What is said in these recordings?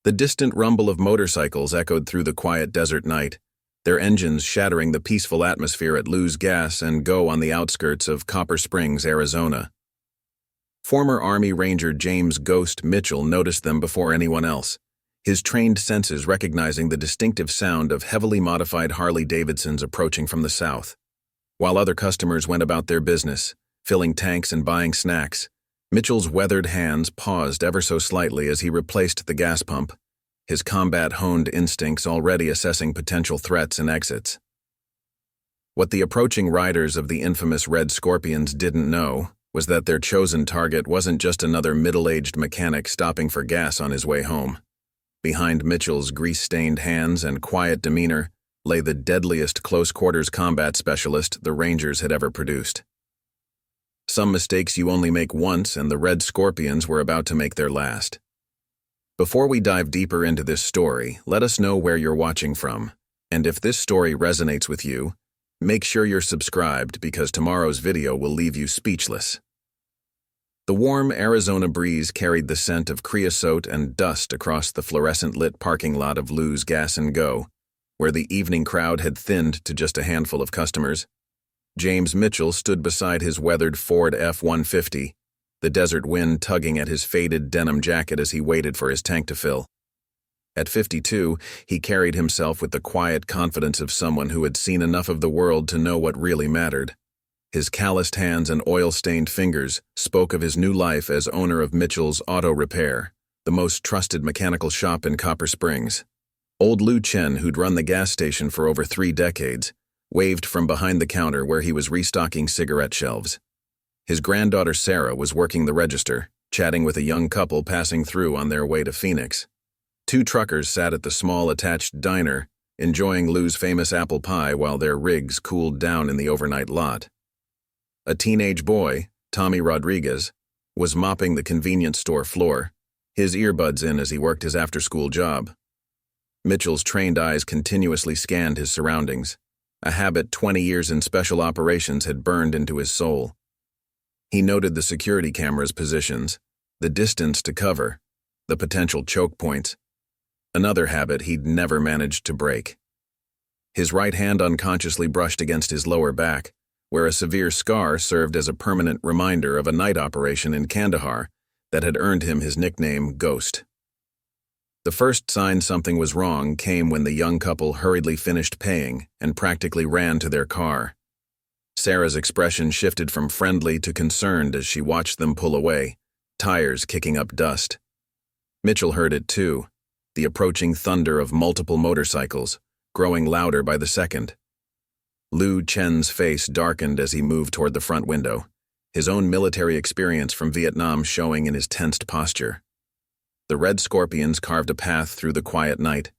The distant rumble of motorcycles echoed through the quiet desert night, their engines shattering the peaceful atmosphere at Lou's Gas and Go on the outskirts of Copper Springs, Arizona. Former Army Ranger James "Ghost" Mitchell noticed them before anyone else, his trained senses recognizing the distinctive sound of heavily modified Harley-Davidsons approaching from the south. While other customers went about their business, filling tanks and buying snacks, Mitchell's weathered hands paused ever so slightly as he replaced the gas pump, his combat-honed instincts already assessing potential threats and exits. What the approaching riders of the infamous Red Scorpions didn't know was that their chosen target wasn't just another middle-aged mechanic stopping for gas on his way home. Behind Mitchell's grease-stained hands and quiet demeanor lay the deadliest close-quarters combat specialist the Rangers had ever produced. Some mistakes you only make once, and the Red Scorpions were about to make their last. Before we dive deeper into this story, let us know where you're watching from, and if this story resonates with you, make sure you're subscribed because tomorrow's video will leave you speechless. The warm Arizona breeze carried the scent of creosote and dust across the fluorescent-lit parking lot of Lou's Gas and Go, where the evening crowd had thinned to just a handful of customers. James Mitchell stood beside his weathered Ford F-150, the desert wind tugging at his faded denim jacket as he waited for his tank to fill. At 52, he carried himself with the quiet confidence of someone who had seen enough of the world to know what really mattered. His calloused hands and oil-stained fingers spoke of his new life as owner of Mitchell's Auto Repair, the most trusted mechanical shop in Copper Springs. Old Lou Chen, who'd run the gas station for over 3 decades, waved from behind the counter where he was restocking cigarette shelves. His granddaughter Sarah was working the register, chatting with a young couple passing through on their way to Phoenix. 2 truckers sat at the small attached diner, enjoying Lou's famous apple pie while their rigs cooled down in the overnight lot. A teenage boy, Tommy Rodriguez, was mopping the convenience store floor, his earbuds in as he worked his after-school job. Mitchell's trained eyes continuously scanned his surroundings, a habit 20 years in special operations had burned into his soul. He noted the security camera's positions, the distance to cover, the potential choke points, another habit he'd never managed to break. His right hand unconsciously brushed against his lower back, where a severe scar served as a permanent reminder of a night operation in Kandahar that had earned him his nickname Ghost. The first sign something was wrong came when the young couple hurriedly finished paying and practically ran to their car. Sarah's expression shifted from friendly to concerned as she watched them pull away, tires kicking up dust. Mitchell heard it too, the approaching thunder of multiple motorcycles, growing louder by the second. Lou Chen's face darkened as he moved toward the front window, his own military experience from Vietnam showing in his tensed posture. The Red Scorpions carved a path through the quiet night,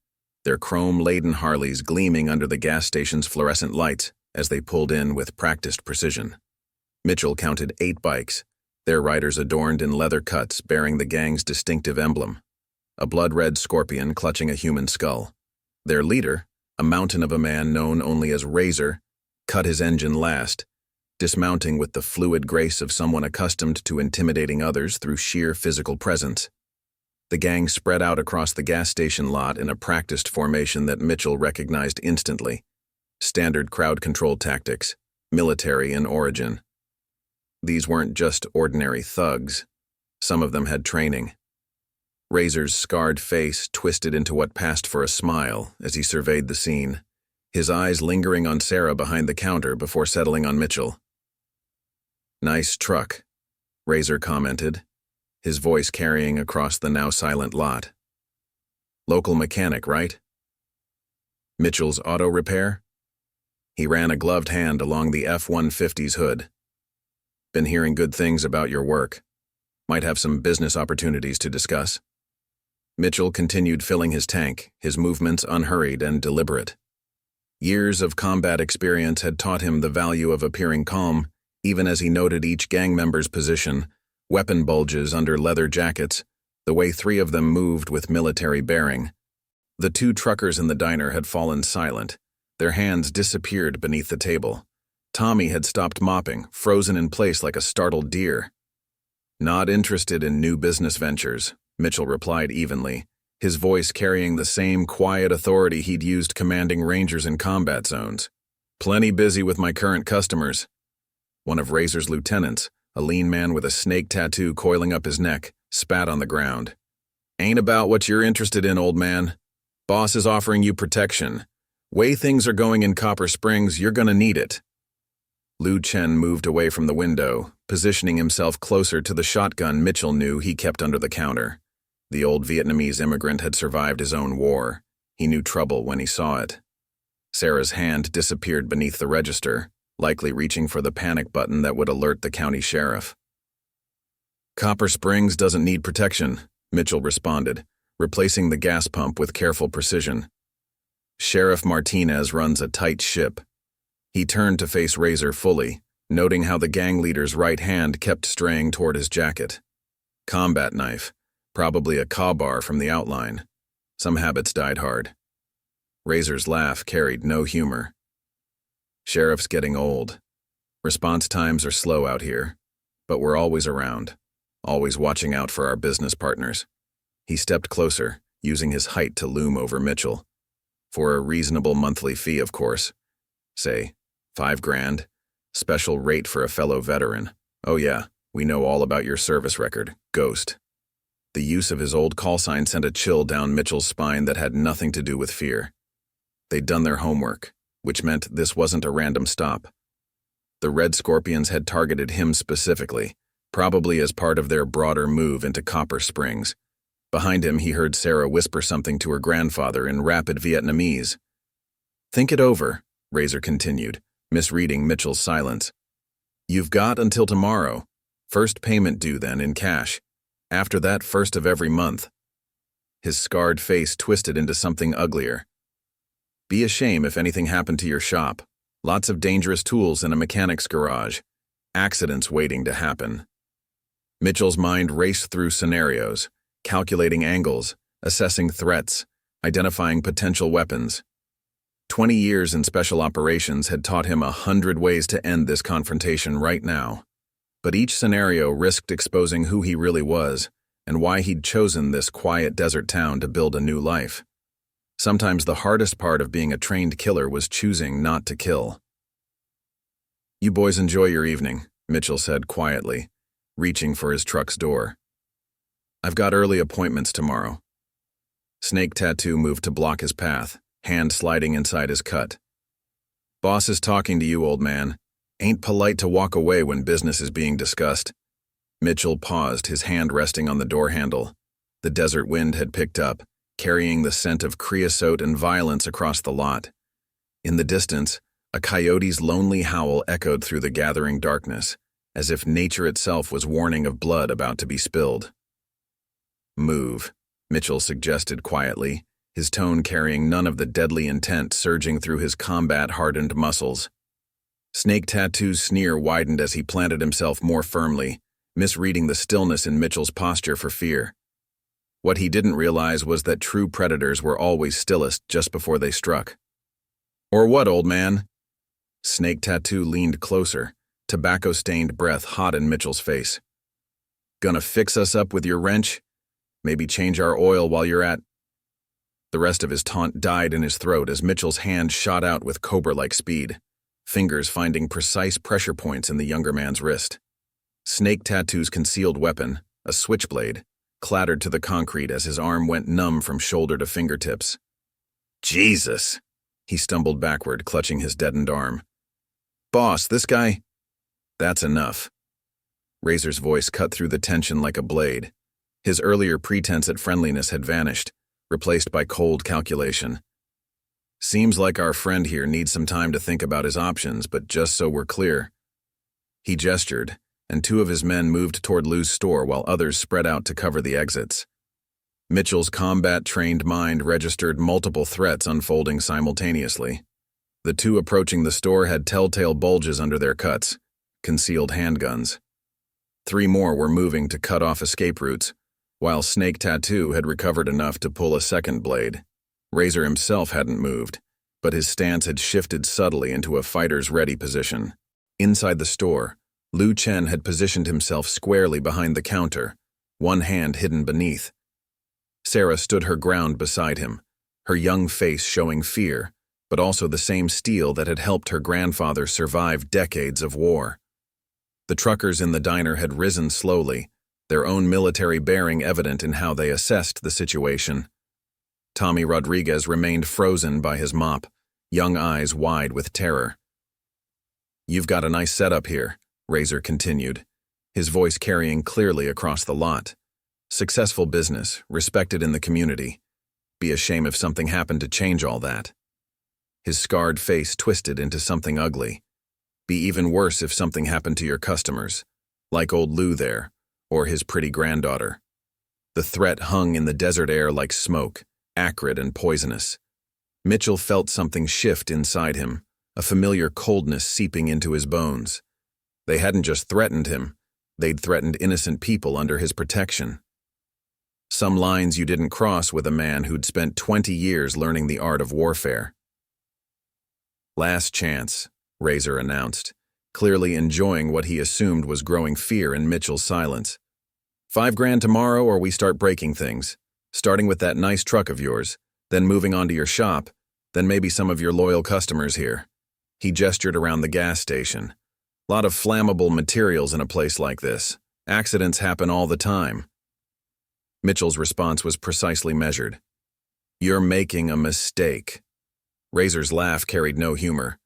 their chrome-laden Harleys gleaming under the gas station's fluorescent lights as they pulled in with practiced precision. Mitchell counted 8 bikes, their riders adorned in leather cuts bearing the gang's distinctive emblem, a blood-red scorpion clutching a human skull. Their leader, a mountain of a man known only as Razor, cut his engine last, dismounting with the fluid grace of someone accustomed to intimidating others through sheer physical presence. The gang spread out across the gas station lot in a practiced formation that Mitchell recognized instantly. Standard crowd control tactics, military in origin. These weren't just ordinary thugs. Some of them had training. Razor's scarred face twisted into what passed for a smile as he surveyed the scene, his eyes lingering on Sarah behind the counter before settling on Mitchell. "Nice truck," Razor commented, his voice carrying across the now silent lot. "Local mechanic, right?" "Mitchell's Auto Repair?" He ran a gloved hand along the F-150's hood. "Been hearing good things about your work. Might have some business opportunities to discuss." Mitchell continued filling his tank, his movements unhurried and deliberate. Years of combat experience had taught him the value of appearing calm, even as he noted each gang member's position, weapon bulges under leather jackets, the way 3 of them moved with military bearing. The 2 truckers in the diner had fallen silent, their hands disappeared beneath the table. Tommy had stopped mopping, frozen in place like a startled deer. "Not interested in new business ventures," Mitchell replied evenly, his voice carrying the same quiet authority he'd used commanding rangers in combat zones. "Plenty busy with my current customers." One of Razor's lieutenants, a lean man with a snake tattoo coiling up his neck, spat on the ground. "Ain't about what you're interested in, old man. Boss is offering you protection. Way things are going in Copper Springs, you're gonna need it." Liu Chen moved away from the window, positioning himself closer to the shotgun Mitchell knew he kept under the counter. The old Vietnamese immigrant had survived his own war. He knew trouble when he saw it. Sarah's hand disappeared beneath the register, likely reaching for the panic button that would alert the county sheriff. "Copper Springs doesn't need protection," Mitchell responded, replacing the gas pump with careful precision. "Sheriff Martinez runs a tight ship." He turned to face Razor fully, noting how the gang leader's right hand kept straying toward his jacket. Combat knife, probably a Ka-bar from the outline. Some habits died hard. Razor's laugh carried no humor. "Sheriff's getting old. Response times are slow out here, but we're always around, always watching out for our business partners." He stepped closer, using his height to loom over Mitchell. "For a reasonable monthly fee, of course. Say, $5,000. Special rate for a fellow veteran. Oh yeah, we know all about your service record, Ghost." The use of his old call sign sent a chill down Mitchell's spine that had nothing to do with fear. They'd done their homework, which meant this wasn't a random stop. The Red Scorpions had targeted him specifically, probably as part of their broader move into Copper Springs. Behind him, he heard Sarah whisper something to her grandfather in rapid Vietnamese. "Think it over," Razor continued, misreading Mitchell's silence. "You've got until tomorrow. First payment due then in cash. After that, first of every month." His scarred face twisted into something uglier. "Be a shame if anything happened to your shop. Lots of dangerous tools in a mechanic's garage. Accidents waiting to happen." Mitchell's mind raced through scenarios, calculating angles, assessing threats, identifying potential weapons. 20 years in special operations had taught him 100 ways to end this confrontation right now. But each scenario risked exposing who he really was and why he'd chosen this quiet desert town to build a new life. Sometimes the hardest part of being a trained killer was choosing not to kill. "You boys enjoy your evening," Mitchell said quietly, reaching for his truck's door. "I've got early appointments tomorrow." Snake Tattoo moved to block his path, hand sliding inside his cut. "Boss is talking to you, old man. Ain't polite to walk away when business is being discussed." Mitchell paused, his hand resting on the door handle. The desert wind had picked up, carrying the scent of creosote and violence across the lot. In the distance, a coyote's lonely howl echoed through the gathering darkness, as if nature itself was warning of blood about to be spilled. "Move," Mitchell suggested quietly, his tone carrying none of the deadly intent surging through his combat-hardened muscles. Snake Tattoo's sneer widened as he planted himself more firmly, misreading the stillness in Mitchell's posture for fear. What he didn't realize was that true predators were always stillest just before they struck. "Or what, old man?" Snake Tattoo leaned closer, tobacco-stained breath hot in Mitchell's face. "Gonna fix us up with your wrench? Maybe change our oil while you're at—" The rest of his taunt died in his throat as Mitchell's hand shot out with cobra-like speed, fingers finding precise pressure points in the younger man's wrist. Snake Tattoo's concealed weapon, a switchblade, clattered to the concrete as his arm went numb from shoulder to fingertips. "Jesus!" He stumbled backward, clutching his deadened arm. "Boss, this guy—" "That's enough." Razor's voice cut through the tension like a blade. His earlier pretense at friendliness had vanished, replaced by cold calculation. "Seems like our friend here needs some time to think about his options, but just so we're clear." He gestured, and two of his men moved toward Lou's store while others spread out to cover the exits. Mitchell's combat-trained mind registered multiple threats unfolding simultaneously. The two approaching the store had telltale bulges under their cuts, concealed handguns. 3 more were moving to cut off escape routes, while Snake Tattoo had recovered enough to pull a second blade. Razor himself hadn't moved, but his stance had shifted subtly into a fighter's ready position. Inside the store, Liu Chen had positioned himself squarely behind the counter, one hand hidden beneath. Sarah stood her ground beside him, her young face showing fear, but also the same steel that had helped her grandfather survive decades of war. The truckers in the diner had risen slowly, their own military bearing evident in how they assessed the situation. Tommy Rodriguez remained frozen by his mop, young eyes wide with terror. "You've got a nice setup here," Razor continued, his voice carrying clearly across the lot. "Successful business, respected in the community. Be a shame if something happened to change all that." His scarred face twisted into something ugly. "Be even worse if something happened to your customers, like old Lou there, or his pretty granddaughter." The threat hung in the desert air like smoke, acrid and poisonous. Mitchell felt something shift inside him, a familiar coldness seeping into his bones. They hadn't just threatened him, they'd threatened innocent people under his protection. Some lines you didn't cross with a man who'd spent 20 years learning the art of warfare. "Last chance," Razor announced, clearly enjoying what he assumed was growing fear in Mitchell's silence. $5,000 tomorrow or we start breaking things, starting with that nice truck of yours, then moving on to your shop, then maybe some of your loyal customers here." He gestured around the gas station. "Lot of flammable materials in a place like this. Accidents happen all the time." Mitchell's response was precisely measured. "You're making a mistake." Razor's laugh carried no humor.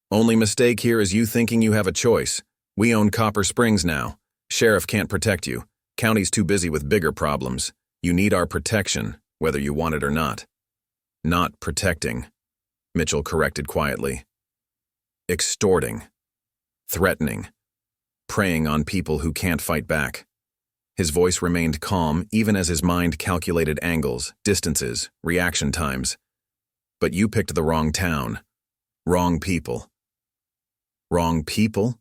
"Only mistake here is you thinking you have a choice. We own Copper Springs now. Sheriff can't protect you. County's too busy with bigger problems. You need our protection, whether you want it or not." "Not protecting," Mitchell corrected quietly. "Extorting. Threatening. Preying on people who can't fight back." His voice remained calm even as his mind calculated angles, distances, reaction times. "But you picked the wrong town. Wrong people." "Wrong people?"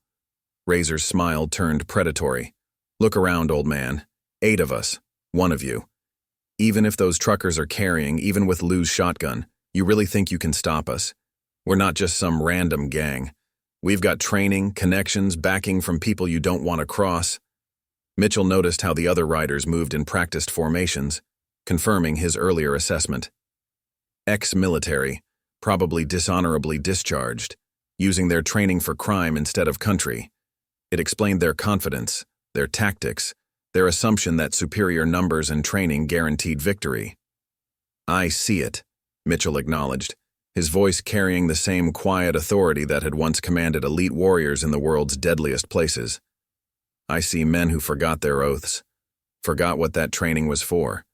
Razor's smile turned predatory. "Look around, old man. 8 of us. 1 of you. Even if those truckers are carrying, even with Lou's shotgun, you really think you can stop us? We're not just some random gang. We've got training, connections, backing from people you don't want to cross." Mitchell noticed how the other riders moved in practiced formations, confirming his earlier assessment. Ex-military, probably dishonorably discharged, using their training for crime instead of country. It explained their confidence, their tactics, their assumption that superior numbers and training guaranteed victory. "I see it," Mitchell acknowledged, his voice carrying the same quiet authority that had once commanded elite warriors in the world's deadliest places. "I see men who forgot their oaths, forgot what that training was for,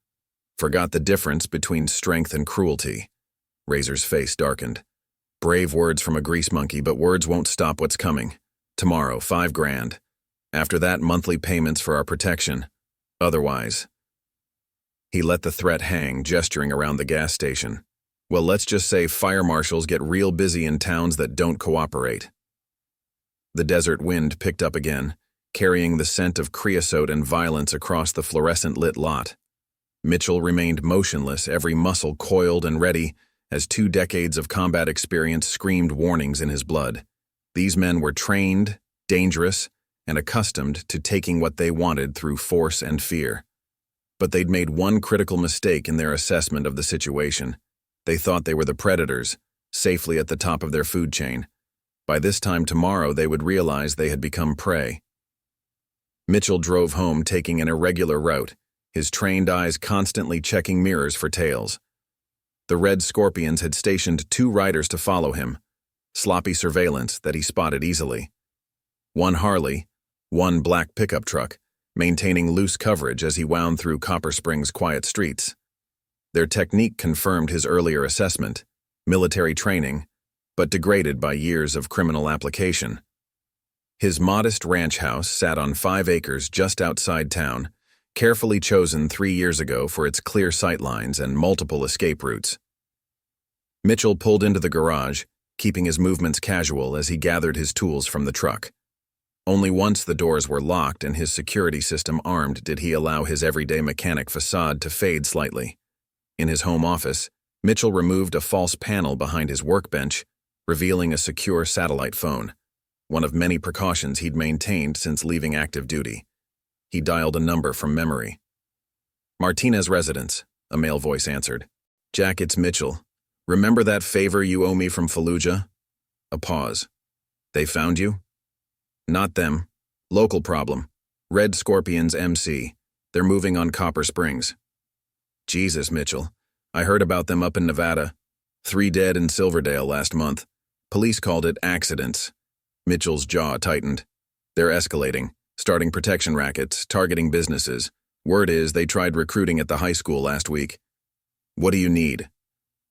forgot the difference between strength and cruelty." Razor's face darkened. "Brave words from a grease monkey, but words won't stop what's coming. Tomorrow, $5,000. After that, monthly payments for our protection. Otherwise." He let the threat hang, gesturing around the gas station. "Well, let's just say fire marshals get real busy in towns that don't cooperate." The desert wind picked up again, carrying the scent of creosote and violence across the fluorescent-lit lot. Mitchell remained motionless, every muscle coiled and ready, as 2 decades of combat experience screamed warnings in his blood. These men were trained, dangerous, and accustomed to taking what they wanted through force and fear. But they'd made one critical mistake in their assessment of the situation. They thought they were the predators, safely at the top of their food chain. By this time tomorrow, they would realize they had become prey. Mitchell drove home, taking an irregular route, his trained eyes constantly checking mirrors for tails. The Red Scorpions had stationed 2 riders to follow him, sloppy surveillance that he spotted easily. 1 Harley, 1 black pickup truck, maintaining loose coverage as he wound through Copper Springs' quiet streets. Their technique confirmed his earlier assessment, military training, but degraded by years of criminal application. His modest ranch house sat on 5 acres just outside town, carefully chosen 3 years ago for its clear sightlines and multiple escape routes. Mitchell pulled into the garage, keeping his movements casual as he gathered his tools from the truck. Only once the doors were locked and his security system armed did he allow his everyday mechanic facade to fade slightly. In his home office, Mitchell removed a false panel behind his workbench, revealing a secure satellite phone, one of many precautions he'd maintained since leaving active duty. He dialed a number from memory. "Martinez residence, a male voice answered. Jack, it's Mitchell. Remember that favor you owe me from Fallujah? A pause. They found you? Not them. Local problem. Red Scorpions MC. They're moving on Copper Springs. Jesus, Mitchell. I heard about them up in Nevada. 3 dead in Silverdale last month. Police called it accidents. Mitchell's jaw tightened. They're escalating, starting protection rackets, targeting businesses. Word is they tried recruiting at the high school last week. What do you need?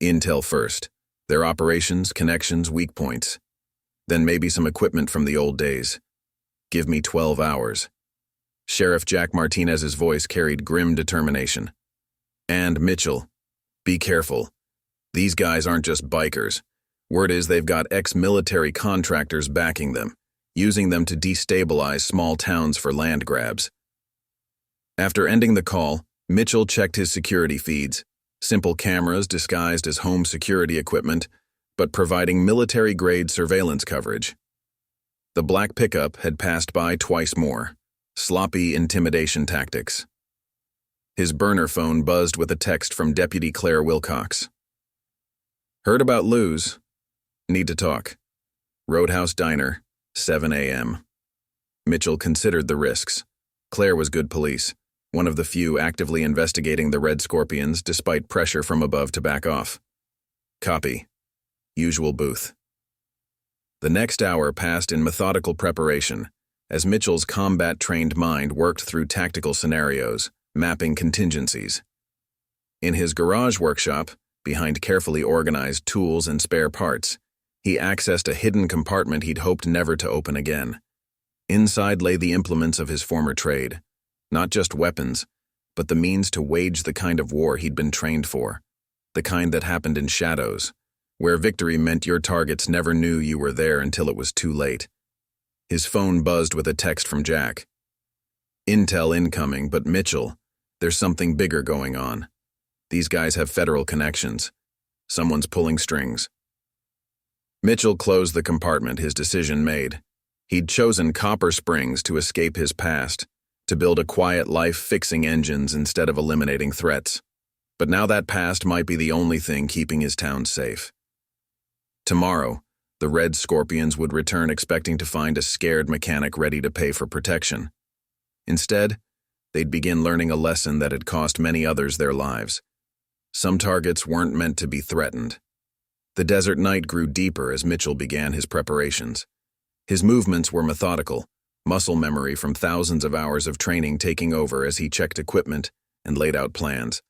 Intel first. Their operations, connections, weak points. Then maybe some equipment from the old days. Give me 12 hours. Sheriff Jack Martinez's voice carried grim determination. And Mitchell, be careful. These guys aren't just bikers. Word is they've got ex-military contractors backing them, using them to destabilize small towns for land grabs. After ending the call, Mitchell checked his security feeds, simple cameras disguised as home security equipment, but providing military-grade surveillance coverage. The black pickup had passed by twice more, sloppy intimidation tactics. His burner phone buzzed with a text from Deputy Claire Wilcox. Heard about Luz. Need to talk. Roadhouse Diner, 7 a.m. Mitchell considered the risks. Claire was good police, one of the few actively investigating the Red Scorpions despite pressure from above to back off. Copy. Usual booth. The next hour passed in methodical preparation, as Mitchell's combat-trained mind worked through tactical scenarios, mapping contingencies. In his garage workshop, behind carefully organized tools and spare parts, he accessed a hidden compartment he'd hoped never to open again. Inside lay the implements of his former trade, not just weapons, but the means to wage the kind of war he'd been trained for, the kind that happened in shadows, where victory meant your targets never knew you were there until it was too late. His phone buzzed with a text from Jack. Intel incoming, but Mitchell, there's something bigger going on. These guys have federal connections. Someone's pulling strings. Mitchell closed the compartment, his decision made. He'd chosen Copper Springs to escape his past, to build a quiet life fixing engines instead of eliminating threats. But now that past might be the only thing keeping his town safe. Tomorrow, the Red Scorpions would return expecting to find a scared mechanic ready to pay for protection. Instead, they'd begin learning a lesson that had cost many others their lives. Some targets weren't meant to be threatened. The desert night grew deeper as Mitchell began his preparations. His movements were methodical, muscle memory from thousands of hours of training taking over as he checked equipment and laid out plans.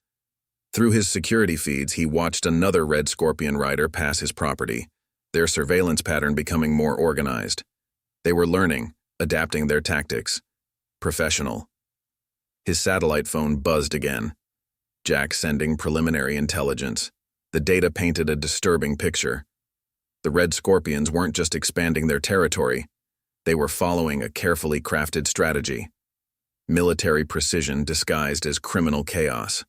Through his security feeds, he watched another Red Scorpion rider pass his property, their surveillance pattern becoming more organized. They were learning, adapting their tactics. Professional. His satellite phone buzzed again. Jack sending preliminary intelligence. The data painted a disturbing picture. The Red Scorpions weren't just expanding their territory. They were following a carefully crafted strategy. Military precision disguised as criminal chaos.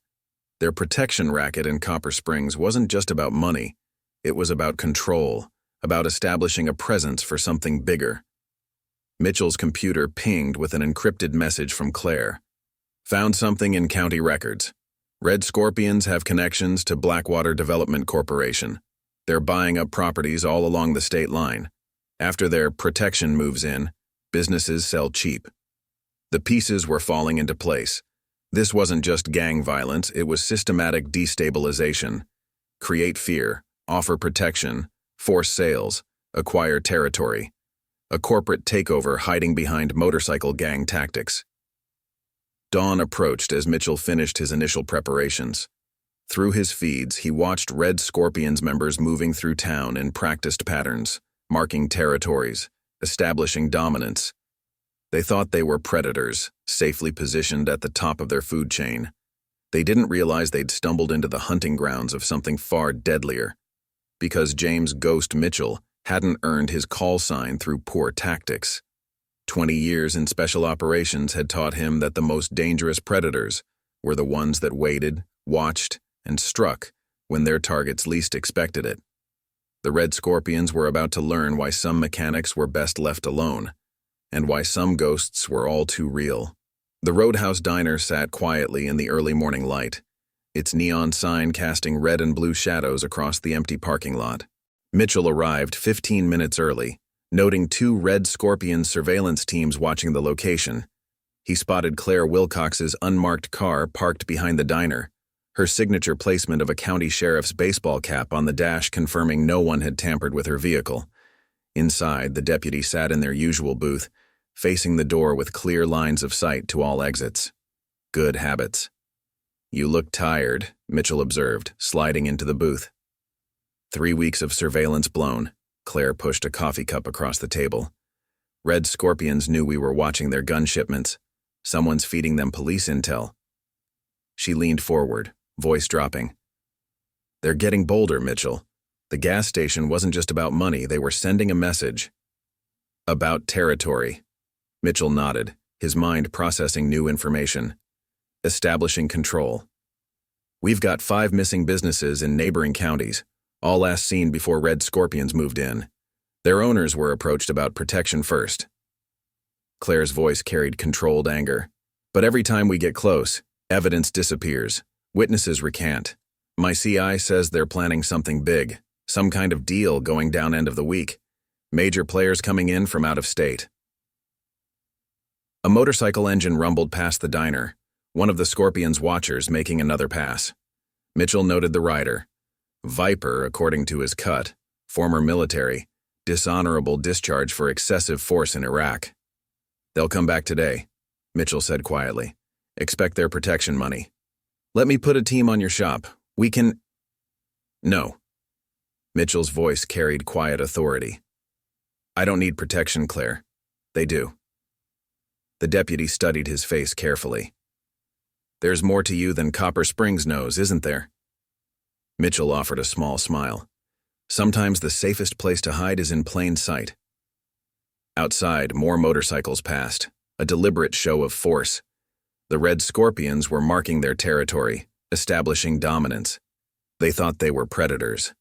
Their protection racket in Copper Springs wasn't just about money. It was about control, about establishing a presence for something bigger. Mitchell's computer pinged with an encrypted message from Claire. Found something in county records. Red Scorpions have connections to Blackwater Development Corporation. They're buying up properties all along the state line. After their protection moves in, businesses sell cheap. The pieces were falling into place. This wasn't just gang violence, it was systematic destabilization. Create fear, offer protection, force sales, acquire territory. A corporate takeover hiding behind motorcycle gang tactics. Dawn approached as Mitchell finished his initial preparations. Through his feeds, he watched Red Scorpions members moving through town in practiced patterns, marking territories, establishing dominance. They thought they were predators, safely positioned at the top of their food chain. They didn't realize they'd stumbled into the hunting grounds of something far deadlier. Because James Ghost Mitchell hadn't earned his call sign through poor tactics. 20 years in special operations had taught him that the most dangerous predators were the ones that waited, watched, and struck when their targets least expected it. The Red Scorpions were about to learn why some mechanics were best left alone, and why some ghosts were all too real. The Roadhouse Diner sat quietly in the early morning light. its neon sign casting red and blue shadows across the empty parking lot. Mitchell arrived 15 minutes early, noting 2 Red Scorpion surveillance teams watching the location. He spotted Claire Wilcox's unmarked car parked behind the diner, her signature placement of a county sheriff's baseball cap on the dash confirming no one had tampered with her vehicle. Inside, the deputy sat in their usual booth, facing the door with clear lines of sight to all exits. Good habits. "You look tired," Mitchell observed, sliding into the booth. 3 weeks of surveillance blown. Claire pushed a coffee cup across the table. "Red Scorpions knew we were watching their gun shipments. Someone's feeding them police intel." She leaned forward, voice dropping. "They're getting bolder, Mitchell. The gas station wasn't just about money, they were sending a message." "About territory." Mitchell nodded, his mind processing new information. "Establishing control. We've got 5 missing businesses in neighboring counties, all last seen before Red Scorpions moved in. Their owners were approached about protection first." Claire's voice carried controlled anger. "But every time we get close, evidence disappears. Witnesses recant. My CI says they're planning something big, some kind of deal going down end of the week. Major players coming in from out of state." A motorcycle engine rumbled past the diner, one of the Scorpions' watchers making another pass. Mitchell noted the rider. Viper, according to his cut, former military, dishonorable discharge for excessive force in Iraq. "They'll come back today," Mitchell said quietly. "Expect their protection money. Let me put a team on your shop. We can—" "No." Mitchell's voice carried quiet authority. "I don't need protection, Claire. They do." The deputy studied his face carefully. "There's more to you than Copper Springs knows, isn't there?" Mitchell offered a small smile. "Sometimes the safest place to hide is in plain sight." Outside, more motorcycles passed, a deliberate show of force. The Red Scorpions were marking their territory, establishing dominance. They thought they were predators.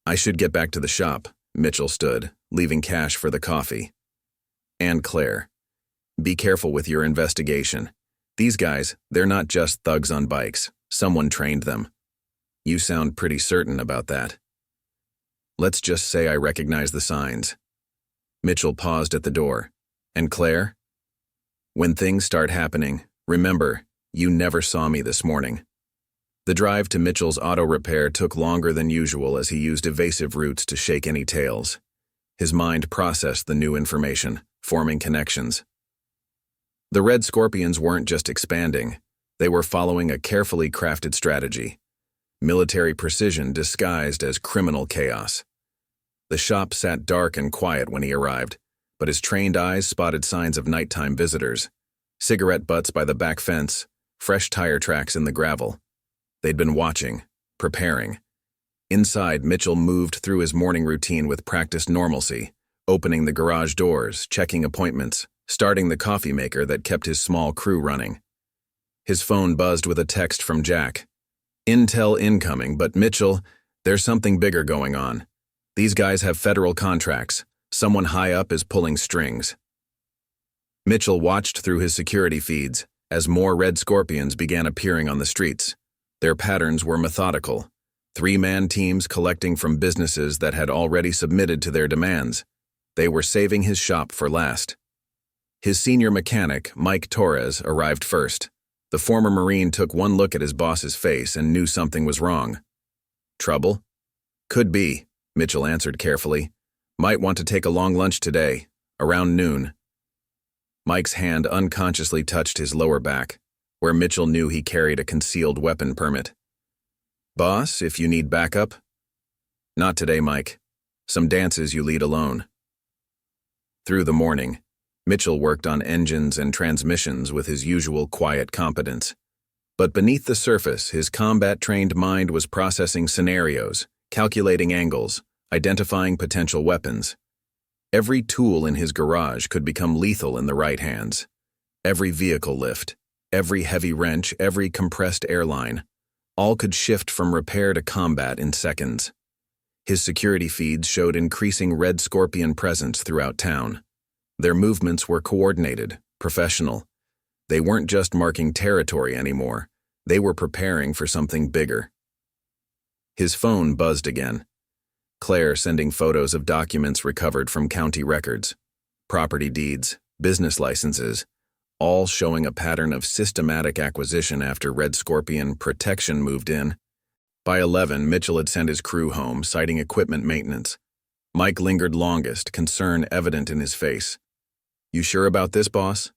"I should get back to the shop," Mitchell stood, leaving cash for the coffee. "And Claire, be careful with your investigation. These guys, they're not just thugs on bikes. Someone trained them." "You sound pretty certain about that." "Let's just say I recognize the signs." Mitchell paused at the door. "And Claire? When things start happening, remember, you never saw me this morning." The drive to Mitchell's auto repair took longer than usual as he used evasive routes to shake any tails. His mind processed the new information, forming connections. The Red Scorpions weren't just expanding, they were following a carefully crafted strategy. Military precision disguised as criminal chaos. The shop sat dark and quiet when he arrived, but his trained eyes spotted signs of nighttime visitors. Cigarette butts by the back fence, fresh tire tracks in the gravel. They'd been watching, preparing. Inside, Mitchell moved through his morning routine with practiced normalcy, opening the garage doors, checking appointments, starting the coffee maker that kept his small crew running. His phone buzzed with a text from Jack. "Intel incoming, but Mitchell, there's something bigger going on. These guys have federal contracts. Someone high up is pulling strings." Mitchell watched through his security feeds as more Red Scorpions began appearing on the streets. Their patterns were methodical. 3-man teams collecting from businesses that had already submitted to their demands. They were saving his shop for last. His senior mechanic, Mike Torres, arrived first. The former Marine took one look at his boss's face and knew something was wrong. "Trouble?" "Could be," Mitchell answered carefully. "Might want to take a long lunch today, around noon." Mike's hand unconsciously touched his lower back, where Mitchell knew he carried a concealed weapon permit. "Boss, if you need backup?" "Not today, Mike. Some dances you lead alone." Through the morning, Mitchell worked on engines and transmissions with his usual quiet competence. But beneath the surface, his combat-trained mind was processing scenarios, calculating angles, identifying potential weapons. Every tool in his garage could become lethal in the right hands. Every vehicle lift, every heavy wrench, every compressed airline, all could shift from repair to combat in seconds. His security feeds showed increasing Red Scorpion presence throughout town. Their movements were coordinated, professional. They weren't just marking territory anymore. They were preparing for something bigger. His phone buzzed again. Claire sending photos of documents recovered from county records, property deeds, business licenses, all showing a pattern of systematic acquisition after Red Scorpion Protection moved in. By 11, Mitchell had sent his crew home, citing equipment maintenance. Mike lingered longest, concern evident in his face. "You sure about this, boss?"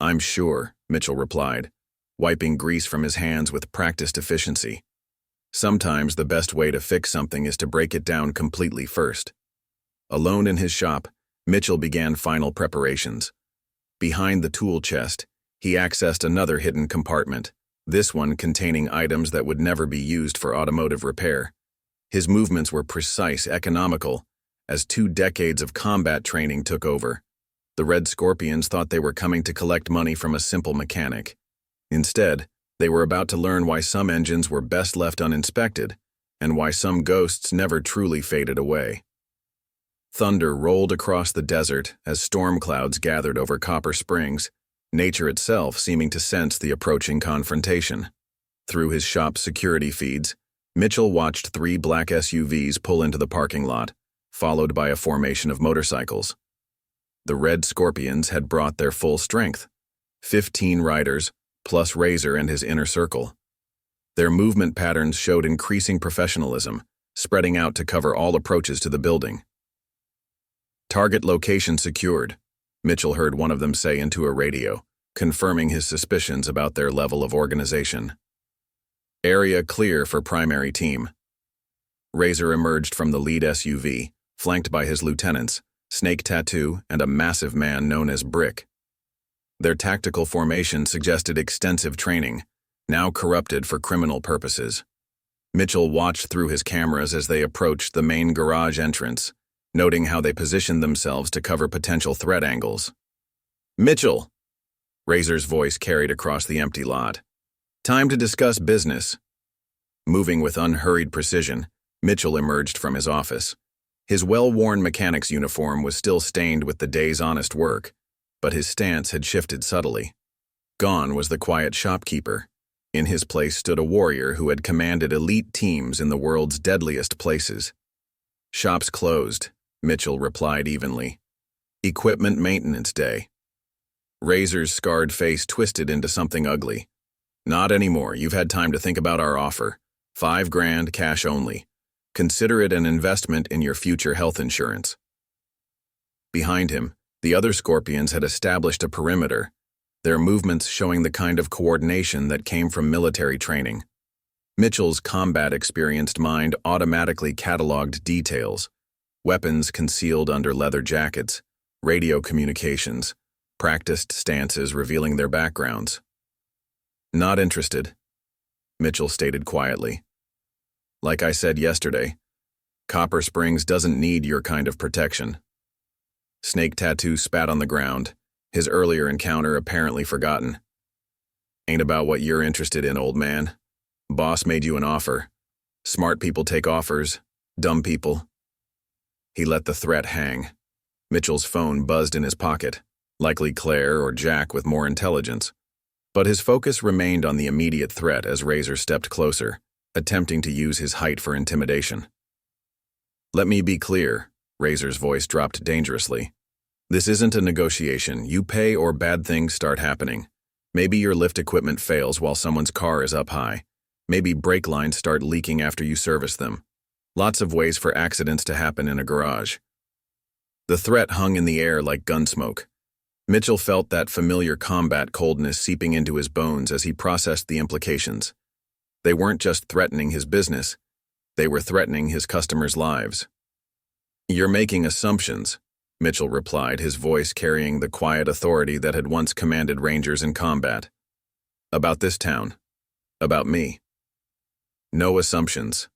"I'm sure," Mitchell replied, wiping grease from his hands with practiced efficiency. Sometimes the best way to fix something is to break it down completely first. Alone in his shop, Mitchell began final preparations. Behind the tool chest, he accessed another hidden compartment, this one containing items that would never be used for automotive repair. His movements were precise, economical, as 2 decades of combat training took over. The Red Scorpions thought they were coming to collect money from a simple mechanic. Instead, they were about to learn why some engines were best left uninspected, and why some ghosts never truly faded away. Thunder rolled across the desert as storm clouds gathered over Copper Springs, nature itself seeming to sense the approaching confrontation. Through his shop's security feeds, Mitchell watched 3 black SUVs pull into the parking lot, followed by a formation of motorcycles. The Red Scorpions had brought their full strength, 15 riders, plus Razor and his inner circle. Their movement patterns showed increasing professionalism, spreading out to cover all approaches to the building. "Target location secured," Mitchell heard one of them say into a radio, confirming his suspicions about their level of organization. "Area clear for primary team." Razor emerged from the lead SUV, flanked by his lieutenants, Snake Tattoo, and a massive man known as Brick. Their tactical formation suggested extensive training, now corrupted for criminal purposes. Mitchell watched through his cameras as they approached the main garage entrance, noting how they positioned themselves to cover potential threat angles. "Mitchell!" Razor's voice carried across the empty lot. "Time to discuss business." Moving with unhurried precision, Mitchell emerged from his office. His well-worn mechanic's uniform was still stained with the day's honest work, but his stance had shifted subtly. Gone was the quiet shopkeeper. In his place stood a warrior who had commanded elite teams in the world's deadliest places. "Shop's closed," Mitchell replied evenly. "Equipment maintenance day." Razor's scarred face twisted into something ugly. "Not anymore. You've had time to think about our offer. $5,000 cash only. Consider it an investment in your future health insurance." Behind him, the other Scorpions had established a perimeter, their movements showing the kind of coordination that came from military training. Mitchell's combat-experienced mind automatically cataloged details: weapons concealed under leather jackets, radio communications, practiced stances revealing their backgrounds. "Not interested," Mitchell stated quietly. "Like I said yesterday, Copper Springs doesn't need your kind of protection." Snake Tattoo spat on the ground, his earlier encounter apparently forgotten. "Ain't about what you're interested in, old man. Boss made you an offer. Smart people take offers, dumb people." He let the threat hang. Mitchell's phone buzzed in his pocket, likely Claire or Jack with more intelligence. But his focus remained on the immediate threat as Razor stepped closer, attempting to use his height for intimidation. "Let me be clear," Razor's voice dropped dangerously. "This isn't a negotiation. You pay or bad things start happening. Maybe your lift equipment fails while someone's car is up high. Maybe brake lines start leaking after you service them. Lots of ways for accidents to happen in a garage." The threat hung in the air like gunsmoke. Mitchell felt that familiar combat coldness seeping into his bones as he processed the implications. They weren't just threatening his business, they were threatening his customers' lives. "You're making assumptions," Mitchell replied, his voice carrying the quiet authority that had once commanded Rangers in combat. "About this town. About me." "No assumptions."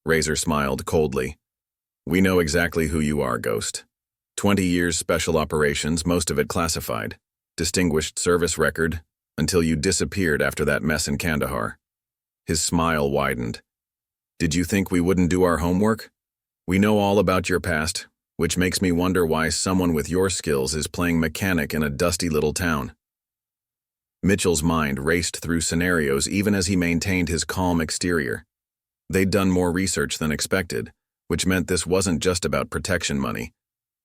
Razor smiled coldly. "We know exactly who you are, Ghost. 20 years special operations, most of it classified. Distinguished service record, until you disappeared after that mess in Kandahar." His smile widened. "Did you think we wouldn't do our homework? We know all about your past, which makes me wonder why someone with your skills is playing mechanic in a dusty little town." Mitchell's mind raced through scenarios even as he maintained his calm exterior. They'd done more research than expected, which meant this wasn't just about protection money.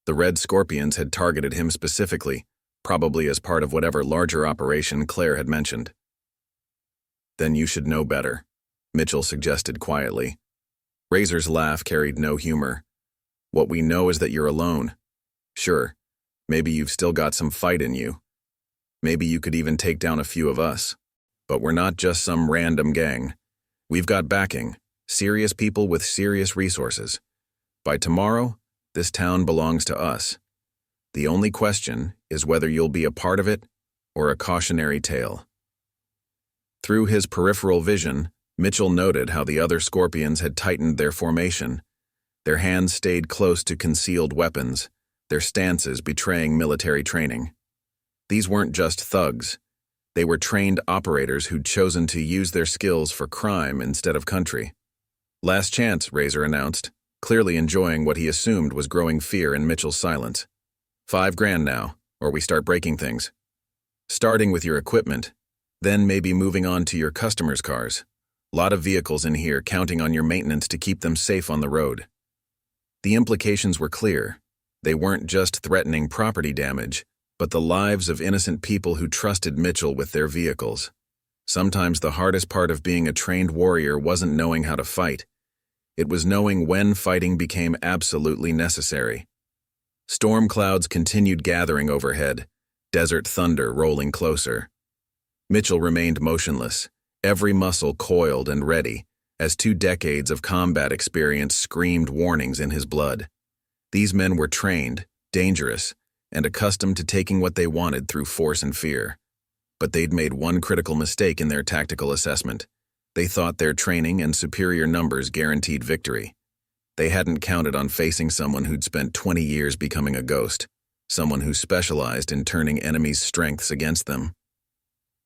The Red Scorpions had targeted him specifically, probably as part of whatever larger operation Claire had mentioned. "Then you should know better," Mitchell suggested quietly. Razor's laugh carried no humor. "What we know is that you're alone. Sure, maybe you've still got some fight in you. Maybe you could even take down a few of us. But we're not just some random gang. We've got backing, serious people with serious resources. By tomorrow, this town belongs to us. The only question is whether you'll be a part of it or a cautionary tale." Through his peripheral vision, Mitchell noted how the other Scorpions had tightened their formation. Their hands stayed close to concealed weapons, their stances betraying military training. These weren't just thugs. They were trained operators who'd chosen to use their skills for crime instead of country. "Last chance," Razor announced, clearly enjoying what he assumed was growing fear in Mitchell's silence. $5,000 now, or we start breaking things. Starting with your equipment, then maybe moving on to your customers' cars. Lot of vehicles in here counting on your maintenance to keep them safe on the road." The implications were clear. They weren't just threatening property damage, but the lives of innocent people who trusted Mitchell with their vehicles. Sometimes the hardest part of being a trained warrior wasn't knowing how to fight. It was knowing when fighting became absolutely necessary. Storm clouds continued gathering overhead, desert thunder rolling closer. Mitchell remained motionless, every muscle coiled and ready, as 2 decades of combat experience screamed warnings in his blood. These men were trained, dangerous, and accustomed to taking what they wanted through force and fear. But they'd made one critical mistake in their tactical assessment. They thought their training and superior numbers guaranteed victory. They hadn't counted on facing someone who'd spent 20 years becoming a ghost, someone who specialized in turning enemies' strengths against them.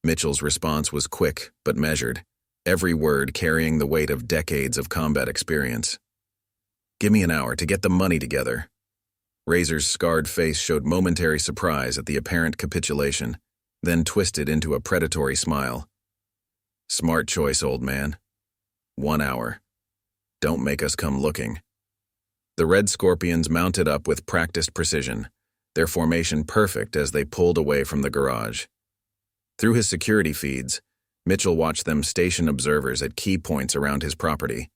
Mitchell's response was quick but measured, every word carrying the weight of decades of combat experience. "Give me an hour to get the money together." Razor's scarred face showed momentary surprise at the apparent capitulation, then twisted into a predatory smile. "Smart choice, old man. 1 hour. Don't make us come looking." The Red Scorpions mounted up with practiced precision, their formation perfect as they pulled away from the garage. Through his security feeds, Mitchell watched them station observers at key points around his property.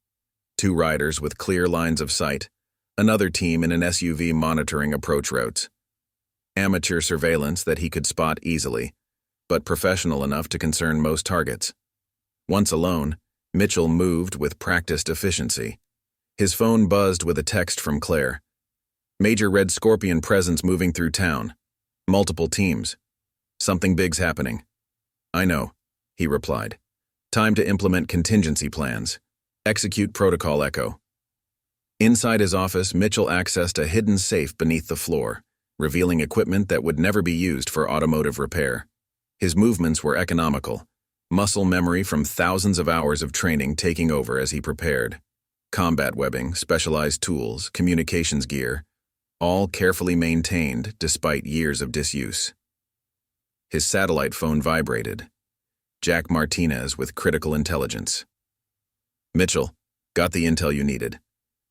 2 riders with clear lines of sight, another team in an SUV monitoring approach routes. Amateur surveillance that he could spot easily, but professional enough to concern most targets. Once alone, Mitchell moved with practiced efficiency. His phone buzzed with a text from Claire. "Major Red Scorpion presence moving through town. Multiple teams. Something big's happening." "I know," he replied. "Time to implement contingency plans. Execute protocol echo." Inside his office, Mitchell accessed a hidden safe beneath the floor, revealing equipment that would never be used for automotive repair. His movements were economical, muscle memory from thousands of hours of training taking over as he prepared. Combat webbing, specialized tools, communications gear, all carefully maintained despite years of disuse. His satellite phone vibrated. Jack Martinez with critical intelligence. "Mitchell, got the intel you needed.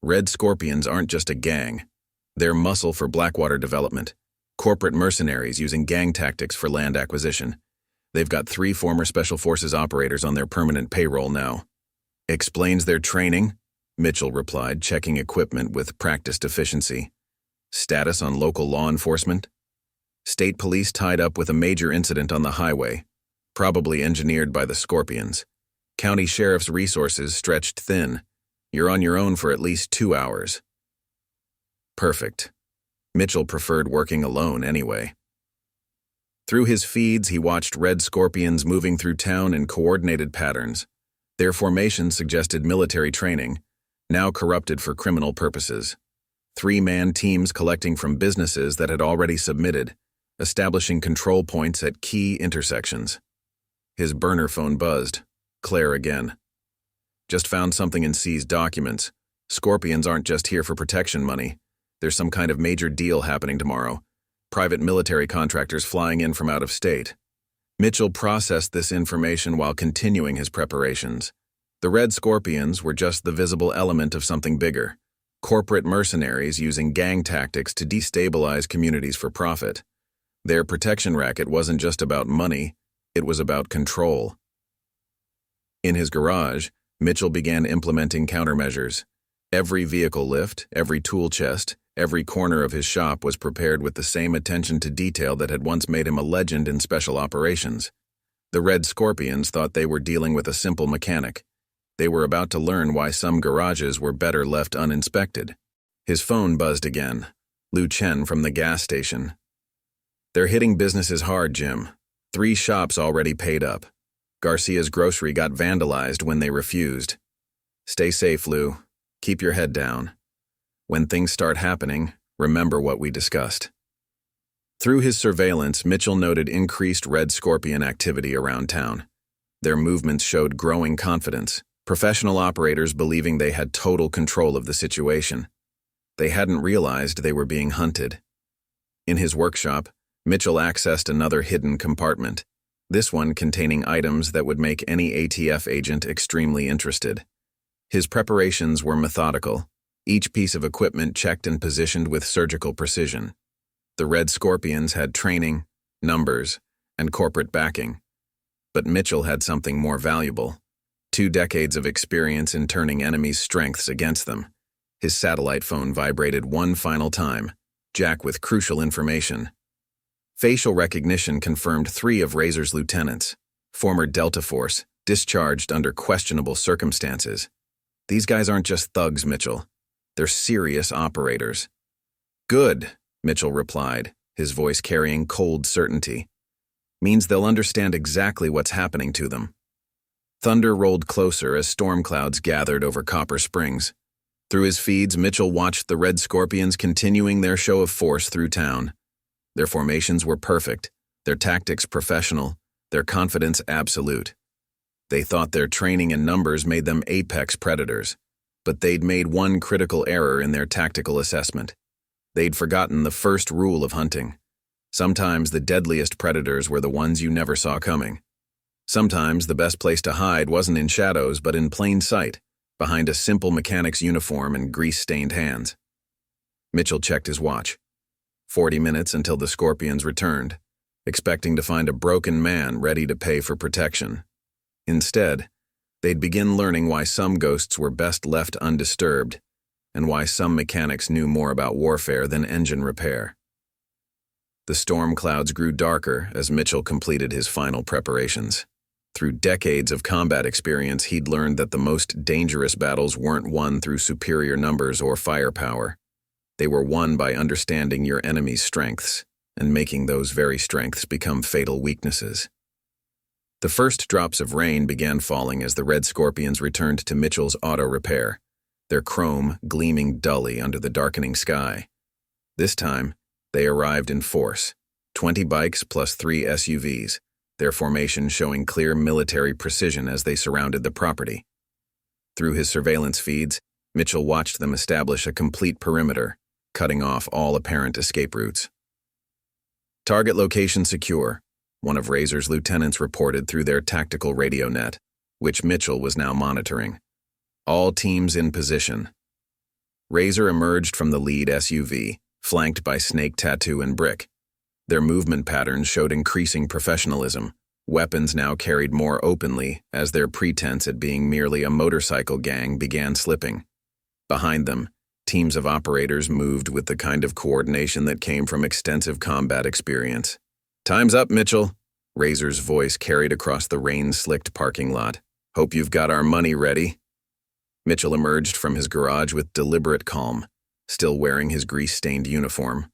Red Scorpions aren't just a gang. They're muscle for Blackwater development, corporate mercenaries using gang tactics for land acquisition. They've got 3 former Special Forces operators on their permanent payroll now." "Explains their training," Mitchell replied, checking equipment with practiced efficiency. "Status on local law enforcement? State police tied up with a major incident on the highway, probably engineered by the Scorpions. County sheriff's resources stretched thin. You're on your own for at least 2 hours." Perfect. Mitchell preferred working alone anyway. Through his feeds, he watched Red Scorpions moving through town in coordinated patterns. Their formation suggested military training, now corrupted for criminal purposes. 3-man teams collecting from businesses that had already submitted, establishing control points at key intersections. His burner phone buzzed. Claire again. "Just found something in C's documents. Scorpions aren't just here for protection money. There's some kind of major deal happening tomorrow. Private military contractors flying in from out of state." Mitchell processed this information while continuing his preparations. The Red Scorpions were just the visible element of something bigger. Corporate mercenaries using gang tactics to destabilize communities for profit. Their protection racket wasn't just about money, it was about control. In his garage, Mitchell began implementing countermeasures. Every vehicle lift, every tool chest, every corner of his shop was prepared with the same attention to detail that had once made him a legend in special operations. The Red Scorpions thought they were dealing with a simple mechanic. They were about to learn why some garages were better left uninspected. His phone buzzed again. Lu Chen from the gas station. "They're hitting businesses hard, Jim. 3 shops already paid up. Garcia's grocery got vandalized when they refused. Stay safe, Lou. Keep your head down. When things start happening, remember what we discussed." Through his surveillance, Mitchell noted increased Red Scorpion activity around town. Their movements showed growing confidence, professional operators believing they had total control of the situation. They hadn't realized they were being hunted. In his workshop, Mitchell accessed another hidden compartment, this one containing items that would make any ATF agent extremely interested. His preparations were methodical, each piece of equipment checked and positioned with surgical precision. The Red Scorpions had training, numbers, and corporate backing. But Mitchell had something more valuable: 2 decades of experience in turning enemies' strengths against them. His satellite phone vibrated one final time, jacked with crucial information. Facial recognition confirmed 3 of Razor's lieutenants, former Delta Force, discharged under questionable circumstances. These guys aren't just thugs, Mitchell. They're serious operators. "Good," Mitchell replied, his voice carrying cold certainty. "Means they'll understand exactly what's happening to them." Thunder rolled closer as storm clouds gathered over Copper Springs. Through his feeds, Mitchell watched the Red Scorpions continuing their show of force through town. Their formations were perfect, their tactics professional, their confidence absolute. They thought their training and numbers made them apex predators, but they'd made one critical error in their tactical assessment. They'd forgotten the first rule of hunting. Sometimes the deadliest predators were the ones you never saw coming. Sometimes the best place to hide wasn't in shadows but in plain sight, behind a simple mechanic's uniform and grease-stained hands. Mitchell checked his watch. 40 minutes until the Scorpions returned, expecting to find a broken man ready to pay for protection. Instead, they'd begin learning why some ghosts were best left undisturbed, and why some mechanics knew more about warfare than engine repair. The storm clouds grew darker as Mitchell completed his final preparations. Through decades of combat experience, he'd learned that the most dangerous battles weren't won through superior numbers or firepower. They were won by understanding your enemy's strengths and making those very strengths become fatal weaknesses. The first drops of rain began falling as the Red Scorpions returned to Mitchell's auto repair, their chrome gleaming dully under the darkening sky. This time, they arrived in force, 20 bikes plus 3 SUVs, their formation showing clear military precision as they surrounded the property. Through his surveillance feeds, Mitchell watched them establish a complete perimeter, cutting off all apparent escape routes. "Target location secure," one of Razor's lieutenants reported through their tactical radio net, which Mitchell was now monitoring. "All teams in position." Razor emerged from the lead SUV, flanked by Snake Tattoo and Brick. Their movement patterns showed increasing professionalism. Weapons now carried more openly as their pretense at being merely a motorcycle gang began slipping. Behind them, teams of operators moved with the kind of coordination that came from extensive combat experience. "Time's up, Mitchell," Razor's voice carried across the rain-slicked parking lot. "Hope you've got our money ready." Mitchell emerged from his garage with deliberate calm, still wearing his grease-stained uniform.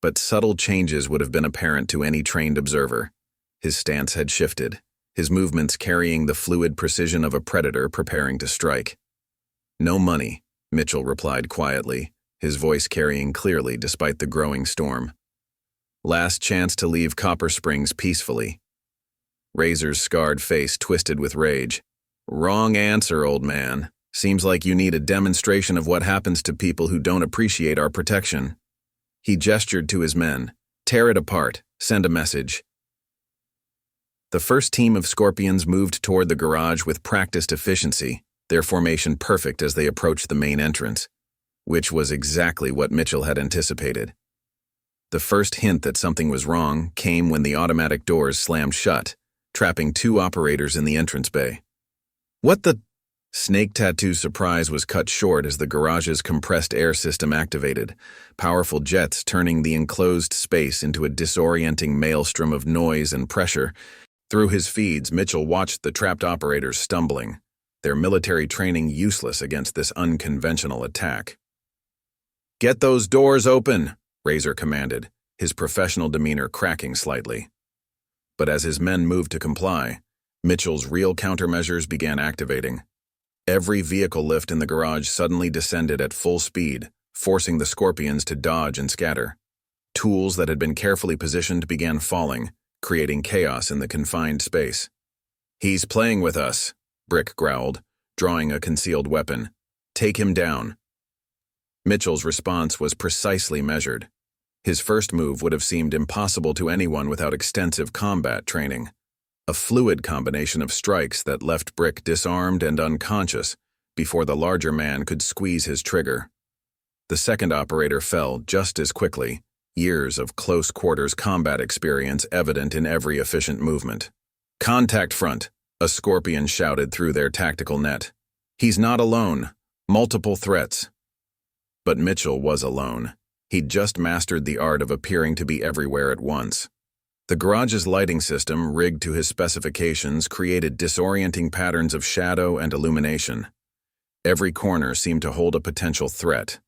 But subtle changes would have been apparent to any trained observer. His stance had shifted, his movements carrying the fluid precision of a predator preparing to strike. "No money," Mitchell replied quietly, his voice carrying clearly despite the growing storm. "Last chance to leave Copper Springs peacefully." Razor's scarred face twisted with rage. "Wrong answer, old man. Seems like you need a demonstration of what happens to people who don't appreciate our protection." He gestured to his men. "Tear it apart. Send a message." The first team of Scorpions moved toward the garage with practiced efficiency, their formation perfect as they approached the main entrance, which was exactly what Mitchell had anticipated. The first hint that something was wrong came when the automatic doors slammed shut, trapping 2 operators in the entrance bay. "What the—" Snake Tattoo's surprise was cut short as the garage's compressed air system activated, powerful jets turning the enclosed space into a disorienting maelstrom of noise and pressure. Through his feeds, Mitchell watched the trapped operators stumbling, their military training useless against this unconventional attack. "Get those doors open," Razor commanded, his professional demeanor cracking slightly. But as his men moved to comply, Mitchell's real countermeasures began activating. Every vehicle lift in the garage suddenly descended at full speed, forcing the Scorpions to dodge and scatter. Tools that had been carefully positioned began falling, creating chaos in the confined space. "He's playing with us," Brick growled, drawing a concealed weapon. "Take him down." Mitchell's response was precisely measured. His first move would have seemed impossible to anyone without extensive combat training. A fluid combination of strikes that left Brick disarmed and unconscious before the larger man could squeeze his trigger. The second operator fell just as quickly, years of close-quarters combat experience evident in every efficient movement. "Contact front," a Scorpion shouted through their tactical net. "He's not alone. Multiple threats." But Mitchell was alone. He'd just mastered the art of appearing to be everywhere at once. The garage's lighting system, rigged to his specifications, created disorienting patterns of shadow and illumination. Every corner seemed to hold a potential threat.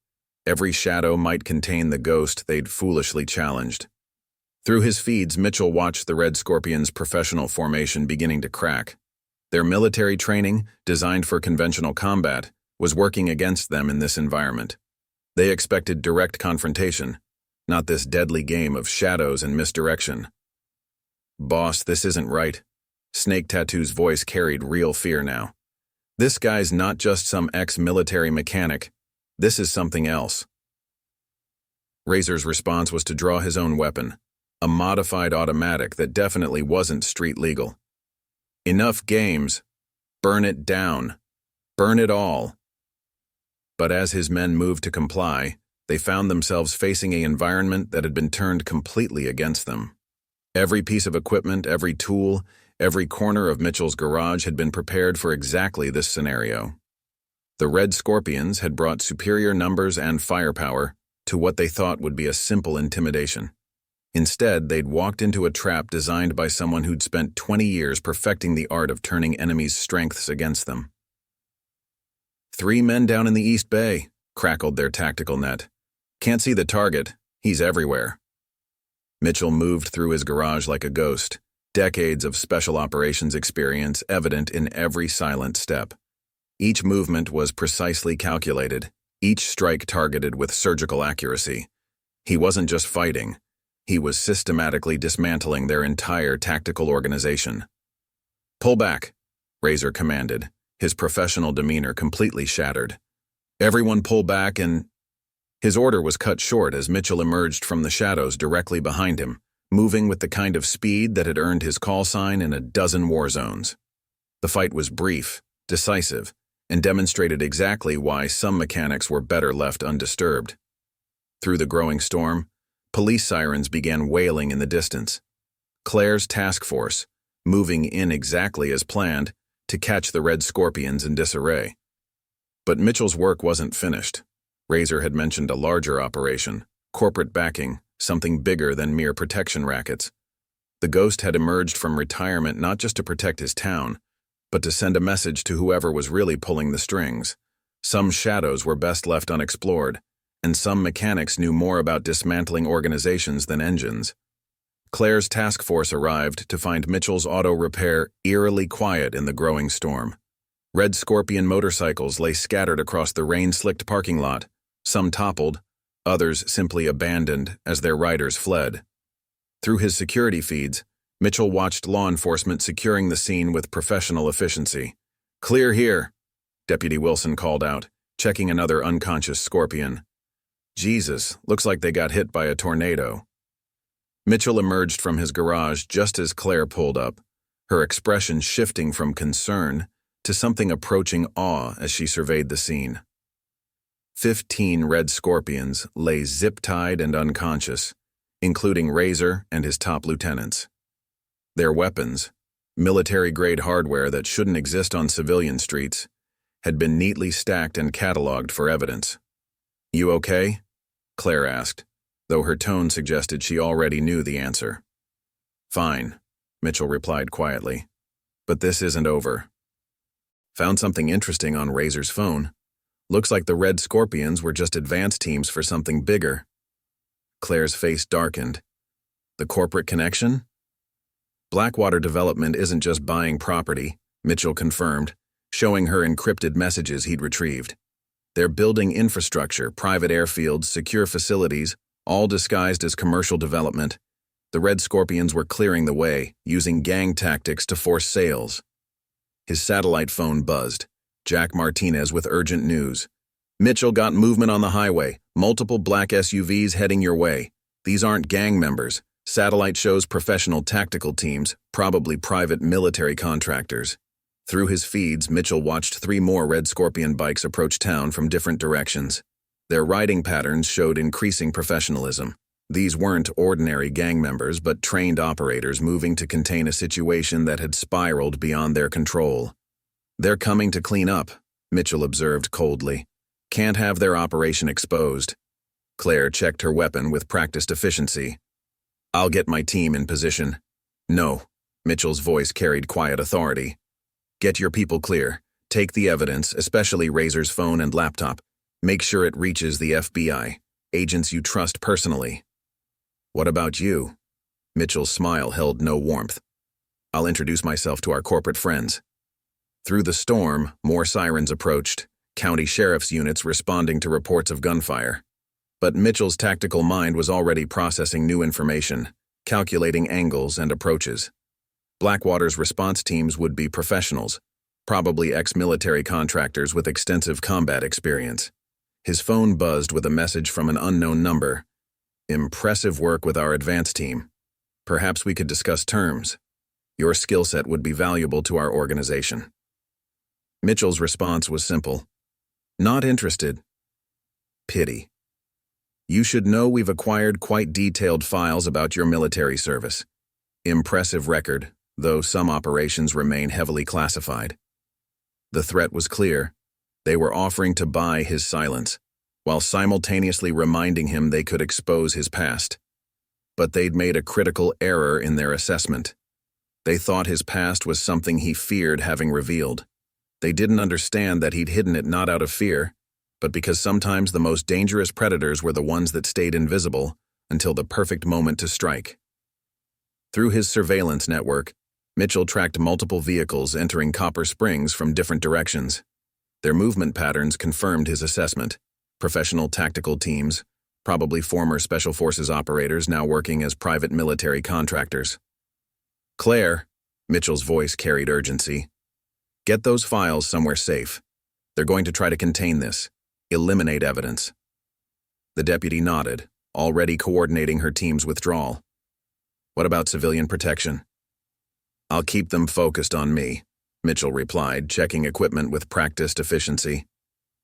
Every shadow might contain the ghost they'd foolishly challenged. Through his feeds, Mitchell watched the Red Scorpions' professional formation beginning to crack. Their military training, designed for conventional combat, was working against them in this environment. They expected direct confrontation, not this deadly game of shadows and misdirection. "Boss, this isn't right." Snake Tattoo's voice carried real fear now. "This guy's not just some ex-military mechanic. This is something else." Razor's response was to draw his own weapon, a modified automatic that definitely wasn't street legal. "Enough games. Burn it down. Burn it all." But as his men moved to comply, they found themselves facing an environment that had been turned completely against them. Every piece of equipment, every tool, every corner of Mitchell's garage had been prepared for exactly this scenario. The Red Scorpions had brought superior numbers and firepower to what they thought would be a simple intimidation. Instead, they'd walked into a trap designed by someone who'd spent 20 years perfecting the art of turning enemies' strengths against them. "3 men down in the East Bay," crackled their tactical net. "Can't see the target. He's everywhere." Mitchell moved through his garage like a ghost, decades of special operations experience evident in every silent step. Each movement was precisely calculated, each strike targeted with surgical accuracy. He wasn't just fighting. He was systematically dismantling their entire tactical organization. "Pull back," Razor commanded, his professional demeanor completely shattered. "Everyone pull back and—" His order was cut short as Mitchell emerged from the shadows directly behind him, moving with the kind of speed that had earned his call sign in a dozen war zones. The fight was brief, decisive, and demonstrated exactly why some mechanics were better left undisturbed. Through the growing storm, police sirens began wailing in the distance. Claire's task force, moving in exactly as planned, to catch the Red Scorpions in disarray. But Mitchell's work wasn't finished. Razor had mentioned a larger operation, corporate backing, something bigger than mere protection rackets. The Ghost had emerged from retirement not just to protect his town, but to send a message to whoever was really pulling the strings. Some shadows were best left unexplored, and some mechanics knew more about dismantling organizations than engines. Claire's task force arrived to find Mitchell's auto repair eerily quiet in the growing storm. Red Scorpion motorcycles lay scattered across the rain-slicked parking lot, some toppled, others simply abandoned as their riders fled. Through his security feeds, Mitchell watched law enforcement securing the scene with professional efficiency. "Clear here," Deputy Wilson called out, checking another unconscious Scorpion. "Jesus, looks like they got hit by a tornado." Mitchell emerged from his garage just as Claire pulled up, her expression shifting from concern to something approaching awe as she surveyed the scene. 15 red scorpions lay zip-tied and unconscious, including Razor and his top lieutenants. Their weapons, military-grade hardware that shouldn't exist on civilian streets, had been neatly stacked and cataloged for evidence. "You okay?" Claire asked, though her tone suggested she already knew the answer. "Fine," Mitchell replied quietly. "But this isn't over. Found something interesting on Razor's phone. Looks like the Red Scorpions were just advance teams for something bigger." Claire's face darkened. "The corporate connection?" "Blackwater Development isn't just buying property," Mitchell confirmed, showing her encrypted messages he'd retrieved. "They're building infrastructure, private airfields, secure facilities, all disguised as commercial development. The Red Scorpions were clearing the way, using gang tactics to force sales." His satellite phone buzzed. Jack Martinez with urgent news. "Mitchell, got movement on the highway. Multiple black SUVs heading your way. These aren't gang members. Satellite shows professional tactical teams, probably private military contractors." Through his feeds, Mitchell watched 3 more Red Scorpion bikes approach town from different directions. Their riding patterns showed increasing professionalism. These weren't ordinary gang members, but trained operators moving to contain a situation that had spiraled beyond their control. "They're coming to clean up," Mitchell observed coldly. "Can't have their operation exposed." Claire checked her weapon with practiced efficiency. "I'll get my team in position." "No," Mitchell's voice carried quiet authority. "Get your people clear. Take the evidence, especially Razor's phone and laptop. Make sure it reaches the FBI, agents you trust personally." "What about you?" Mitchell's smile held no warmth. "I'll introduce myself to our corporate friends." Through the storm, more sirens approached, county sheriff's units responding to reports of gunfire. But Mitchell's tactical mind was already processing new information, calculating angles and approaches. Blackwater's response teams would be professionals, probably ex-military contractors with extensive combat experience. His phone buzzed with a message from an unknown number. "Impressive work with our advance team. Perhaps we could discuss terms. Your skill set would be valuable to our organization." Mitchell's response was simple. "Not interested." "Pity. You should know we've acquired quite detailed files about your military service. Impressive record, though some operations remain heavily classified." The threat was clear. They were offering to buy his silence, while simultaneously reminding him they could expose his past. But they'd made a critical error in their assessment. They thought his past was something he feared having revealed. They didn't understand that he'd hidden it not out of fear, but because sometimes the most dangerous predators were the ones that stayed invisible until the perfect moment to strike. Through his surveillance network, Mitchell tracked multiple vehicles entering Copper Springs from different directions. Their movement patterns confirmed his assessment. Professional tactical teams, probably former Special Forces operators now working as private military contractors. "Claire," Mitchell's voice carried urgency. "Get those files somewhere safe. They're going to try to contain this, eliminate evidence." The deputy nodded, already coordinating her team's withdrawal. "What about civilian protection?" "I'll keep them focused on me," Mitchell replied, checking equipment with practiced efficiency.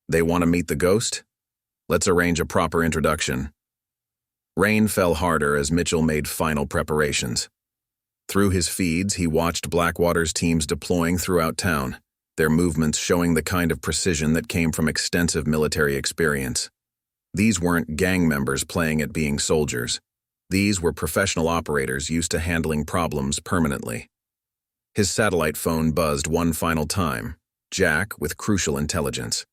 "They want to meet the ghost? Let's arrange a proper introduction." Rain fell harder as Mitchell made final preparations. Through his feeds, he watched Blackwater's teams deploying throughout town, their movements showing the kind of precision that came from extensive military experience. These weren't gang members playing at being soldiers. These were professional operators used to handling problems permanently. His satellite phone buzzed one final time, Jack with crucial intelligence.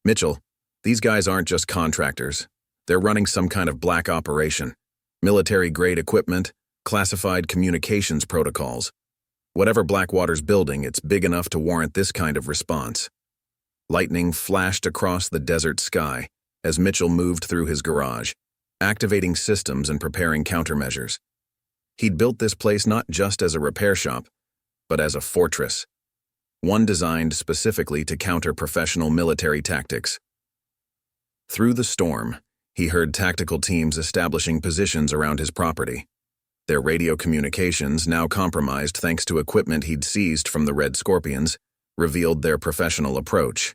"Mitchell, these guys aren't just contractors. They're running some kind of black operation. Military-grade equipment, classified communications protocols. Whatever Blackwater's building, it's big enough to warrant this kind of response." Lightning flashed across the desert sky as Mitchell moved through his garage, activating systems and preparing countermeasures. He'd built this place not just as a repair shop, but as a fortress, one designed specifically to counter professional military tactics. Through the storm, he heard tactical teams establishing positions around his property. Their radio communications, now compromised thanks to equipment he'd seized from the Red Scorpions, revealed their professional approach.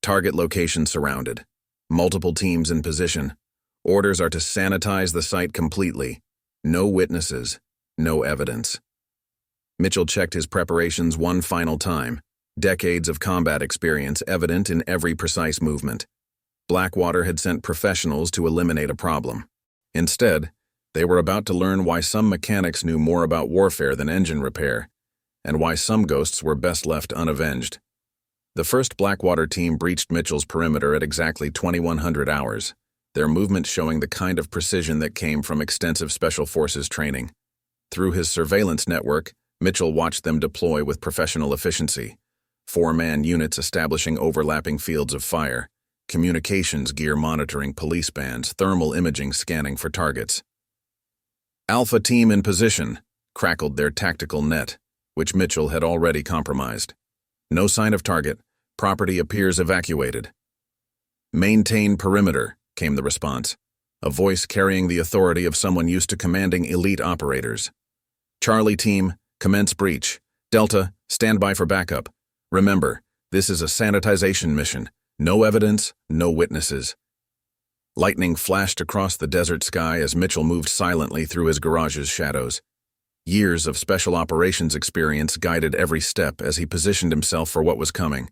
Target location surrounded. Multiple teams in position. Orders are to sanitize the site completely. No witnesses. No evidence. Mitchell checked his preparations one final time. Decades of combat experience evident in every precise movement. Blackwater had sent professionals to eliminate a problem. Instead, they were about to learn why some mechanics knew more about warfare than engine repair, and why some ghosts were best left unavenged. The first Blackwater team breached Mitchell's perimeter at exactly 2100 hours, their movements showing the kind of precision that came from extensive Special Forces training. Through his surveillance network, Mitchell watched them deploy with professional efficiency. 4-man units establishing overlapping fields of fire, communications gear monitoring police bands, thermal imaging scanning for targets. Alpha team in position, crackled their tactical net, which Mitchell had already compromised. No sign of target. Property appears evacuated. Maintain perimeter, came the response, a voice carrying the authority of someone used to commanding elite operators. Charlie team, commence breach. Delta, stand by for backup. Remember, this is a sanitization mission. No evidence, no witnesses. Lightning flashed across the desert sky as Mitchell moved silently through his garage's shadows. Years of special operations experience guided every step as he positioned himself for what was coming.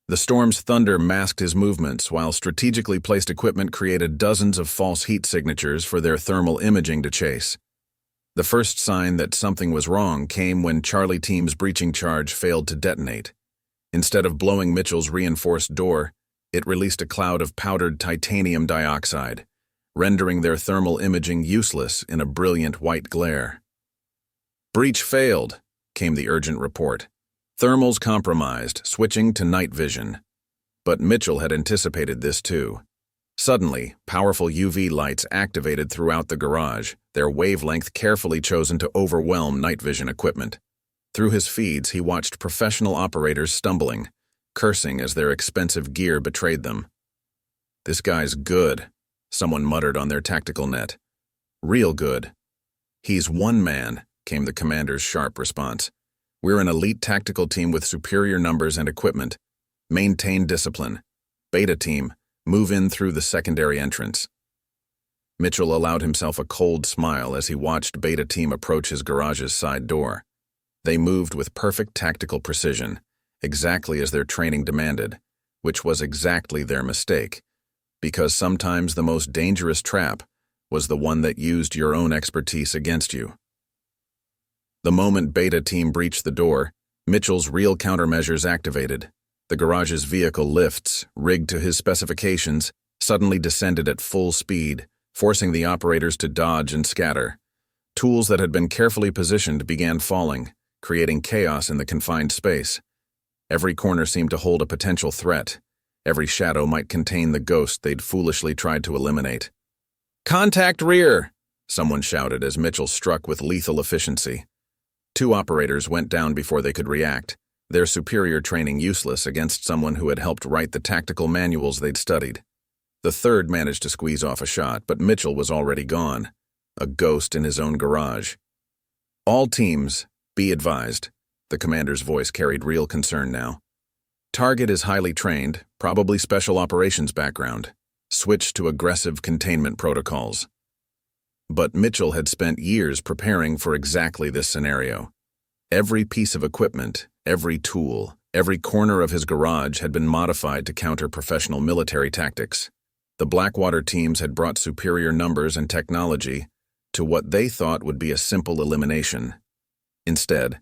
The storm's thunder masked his movements, while strategically placed equipment created dozens of false heat signatures for their thermal imaging to chase. The first sign that something was wrong came when Charlie Team's breaching charge failed to detonate. Instead of blowing Mitchell's reinforced door, it released a cloud of powdered titanium dioxide, rendering their thermal imaging useless in a brilliant white glare. Breach failed, came the urgent report. Thermals compromised, switching to night vision. But Mitchell had anticipated this too. Suddenly, powerful UV lights activated throughout the garage, their wavelength carefully chosen to overwhelm night vision equipment. Through his feeds, he watched professional operators stumbling, cursing as their expensive gear betrayed them. "This guy's good," someone muttered on their tactical net. "Real good." "He's one man," came the commander's sharp response. "We're an elite tactical team with superior numbers and equipment. Maintain discipline. Beta team, move in through the secondary entrance." Mitchell allowed himself a cold smile as he watched Beta team approach his garage's side door. They moved with perfect tactical precision, exactly as their training demanded, which was exactly their mistake, because sometimes the most dangerous trap was the one that used your own expertise against you. The moment Beta team breached the door, Mitchell's real countermeasures activated. The garage's vehicle lifts, rigged to his specifications, suddenly descended at full speed, forcing the operators to dodge and scatter. Tools that had been carefully positioned began falling, creating chaos in the confined space. Every corner seemed to hold a potential threat. Every shadow might contain the ghost they'd foolishly tried to eliminate. "Contact rear!" someone shouted as Mitchell struck with lethal efficiency. 2 operators went down before they could react, their superior training useless against someone who had helped write the tactical manuals they'd studied. The third managed to squeeze off a shot, but Mitchell was already gone, a ghost in his own garage. "All teams, be advised," the commander's voice carried real concern now. "Target is highly trained, probably special operations background. Switch to aggressive containment protocols." But Mitchell had spent years preparing for exactly this scenario. Every piece of equipment, every tool, every corner of his garage had been modified to counter professional military tactics. The Blackwater teams had brought superior numbers and technology to what they thought would be a simple elimination. Instead,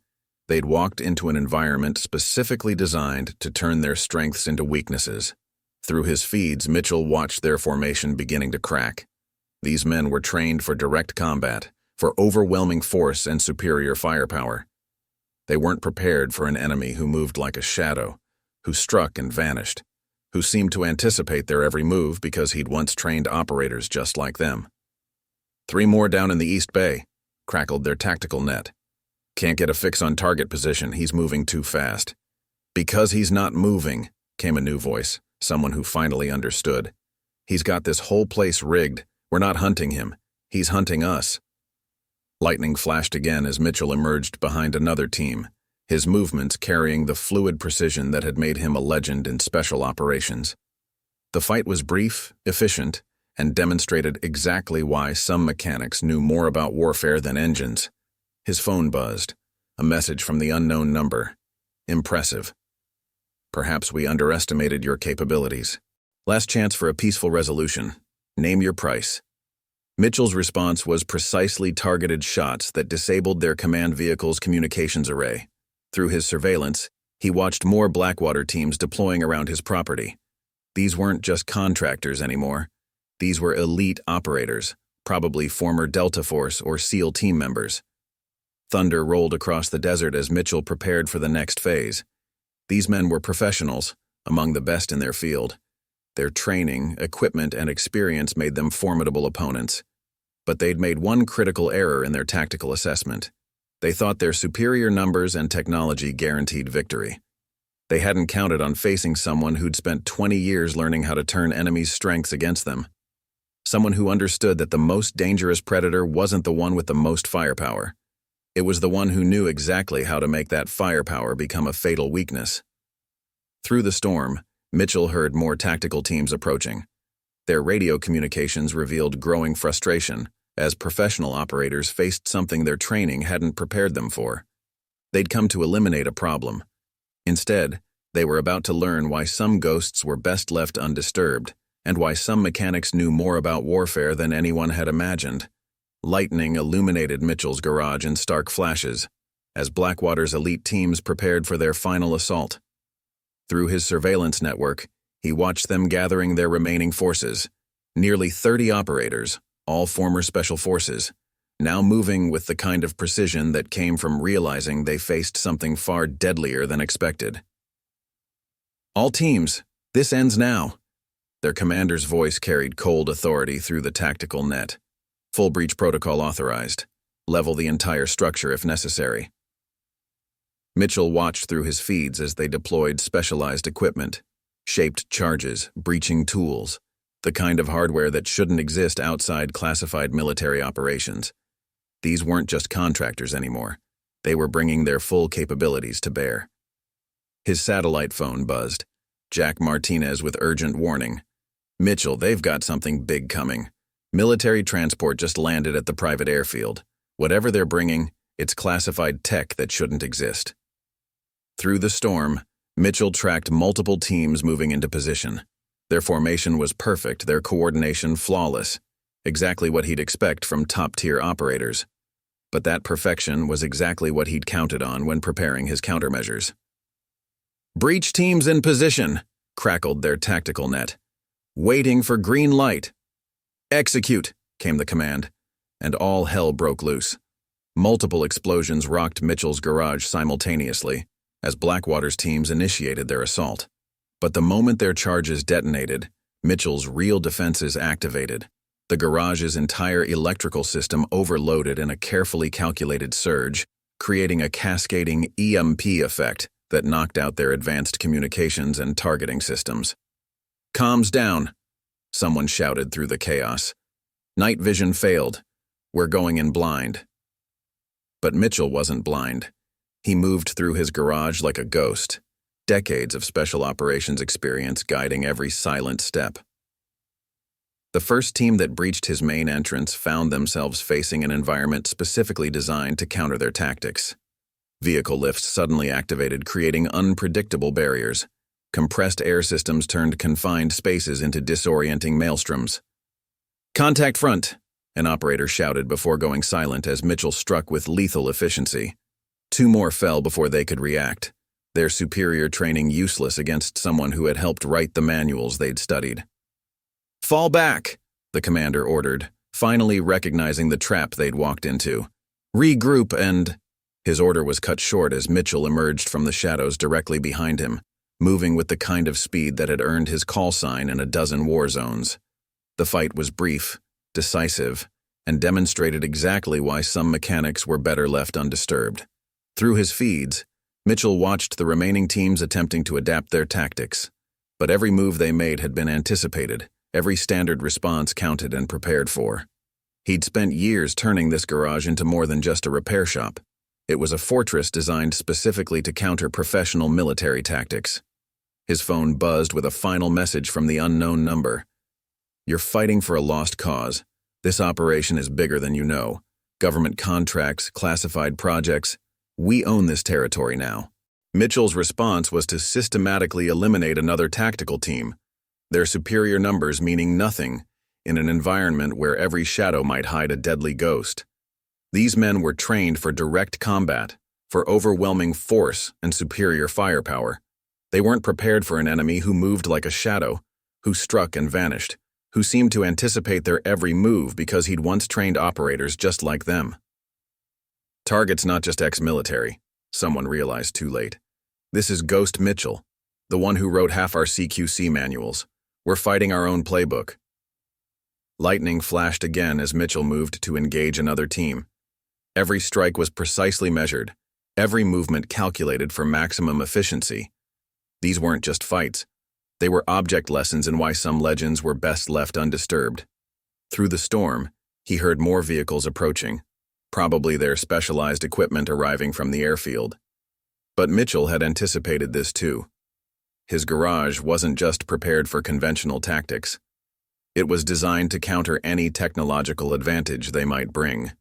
they'd walked into an environment specifically designed to turn their strengths into weaknesses. Through his feeds, Mitchell watched their formation beginning to crack. These men were trained for direct combat, for overwhelming force and superior firepower. They weren't prepared for an enemy who moved like a shadow, who struck and vanished, who seemed to anticipate their every move because he'd once trained operators just like them. 3 more down in the East Bay, crackled their tactical net. "Can't get a fix on target position, he's moving too fast." "Because he's not moving," came a new voice, someone who finally understood. "He's got this whole place rigged. We're not hunting him. He's hunting us." Lightning flashed again as Mitchell emerged behind another team, his movements carrying the fluid precision that had made him a legend in special operations. The fight was brief, efficient, and demonstrated exactly why some mechanics knew more about warfare than engines. His phone buzzed, a message from the unknown number. Impressive. Perhaps we underestimated your capabilities. Last chance for a peaceful resolution. Name your price. Mitchell's response was precisely targeted shots that disabled their command vehicle's communications array. Through his surveillance, he watched more Blackwater teams deploying around his property. These weren't just contractors anymore. These were elite operators, probably former Delta Force or SEAL team members. Thunder rolled across the desert as Mitchell prepared for the next phase. These men were professionals, among the best in their field. Their training, equipment, and experience made them formidable opponents. But they'd made one critical error in their tactical assessment. They thought their superior numbers and technology guaranteed victory. They hadn't counted on facing someone who'd spent 20 years learning how to turn enemies' strengths against them. Someone who understood that the most dangerous predator wasn't the one with the most firepower. It was the one who knew exactly how to make that firepower become a fatal weakness. Through the storm, Mitchell heard more tactical teams approaching. Their radio communications revealed growing frustration as professional operators faced something their training hadn't prepared them for. They'd come to eliminate a problem. Instead, they were about to learn why some ghosts were best left undisturbed, and why some mechanics knew more about warfare than anyone had imagined. Lightning illuminated Mitchell's garage in stark flashes, as Blackwater's elite teams prepared for their final assault. Through his surveillance network, he watched them gathering their remaining forces, nearly 30 operators, all former special forces, now moving with the kind of precision that came from realizing they faced something far deadlier than expected. "All teams, this ends now." Their commander's voice carried cold authority through the tactical net. "Full breach protocol authorized. Level the entire structure if necessary." Mitchell watched through his feeds as they deployed specialized equipment, shaped charges, breaching tools, the kind of hardware that shouldn't exist outside classified military operations. These weren't just contractors anymore. They were bringing their full capabilities to bear. His satellite phone buzzed. Jack Martinez with urgent warning. "Mitchell, they've got something big coming. Military transport just landed at the private airfield. Whatever they're bringing, it's classified tech that shouldn't exist." Through the storm, Mitchell tracked multiple teams moving into position. Their formation was perfect, their coordination flawless, exactly what he'd expect from top-tier operators. But that perfection was exactly what he'd counted on when preparing his countermeasures. "Breach teams in position," crackled their tactical net. "Waiting for green light." "Execute," came the command, and all hell broke loose. Multiple explosions rocked Mitchell's garage simultaneously as Blackwater's teams initiated their assault. But the moment their charges detonated, Mitchell's real defenses activated. The garage's entire electrical system overloaded in a carefully calculated surge, creating a cascading EMP effect that knocked out their advanced communications and targeting systems. "Comms down," someone shouted through the chaos. "Night vision failed. We're going in blind." But Mitchell wasn't blind. He moved through his garage like a ghost, decades of special operations experience guiding every silent step. The first team that breached his main entrance found themselves facing an environment specifically designed to counter their tactics. Vehicle lifts suddenly activated, creating unpredictable barriers. Compressed air systems turned confined spaces into disorienting maelstroms. "Contact front," an operator shouted before going silent as Mitchell struck with lethal efficiency. Two more fell before they could react, their superior training useless against someone who had helped write the manuals they'd studied. "Fall back," the commander ordered, finally recognizing the trap they'd walked into. "Regroup and—" His order was cut short as Mitchell emerged from the shadows directly behind him, moving with the kind of speed that had earned his call sign in a dozen war zones. The fight was brief, decisive, and demonstrated exactly why some mechanics were better left undisturbed. Through his feeds, Mitchell watched the remaining teams attempting to adapt their tactics. But every move they made had been anticipated, every standard response counted and prepared for. He'd spent years turning this garage into more than just a repair shop. It was a fortress designed specifically to counter professional military tactics. His phone buzzed with a final message from the unknown number. "You're fighting for a lost cause. This operation is bigger than you know. Government contracts, classified projects. We own this territory now." Mitchell's response was to systematically eliminate another tactical team, their superior numbers meaning nothing in an environment where every shadow might hide a deadly ghost. These men were trained for direct combat, for overwhelming force and superior firepower. They weren't prepared for an enemy who moved like a shadow, who struck and vanished, who seemed to anticipate their every move because he'd once trained operators just like them. Target's not just ex-military, someone realized too late. This is Ghost Mitchell, the one who wrote half our CQC manuals. We're fighting our own playbook. Lightning flashed again as Mitchell moved to engage another team. Every strike was precisely measured, every movement calculated for maximum efficiency. These weren't just fights. They were object lessons in why some legends were best left undisturbed. Through the storm, he heard more vehicles approaching, probably their specialized equipment arriving from the airfield. But Mitchell had anticipated this too. His garage wasn't just prepared for conventional tactics. It was designed to counter any technological advantage they might bring.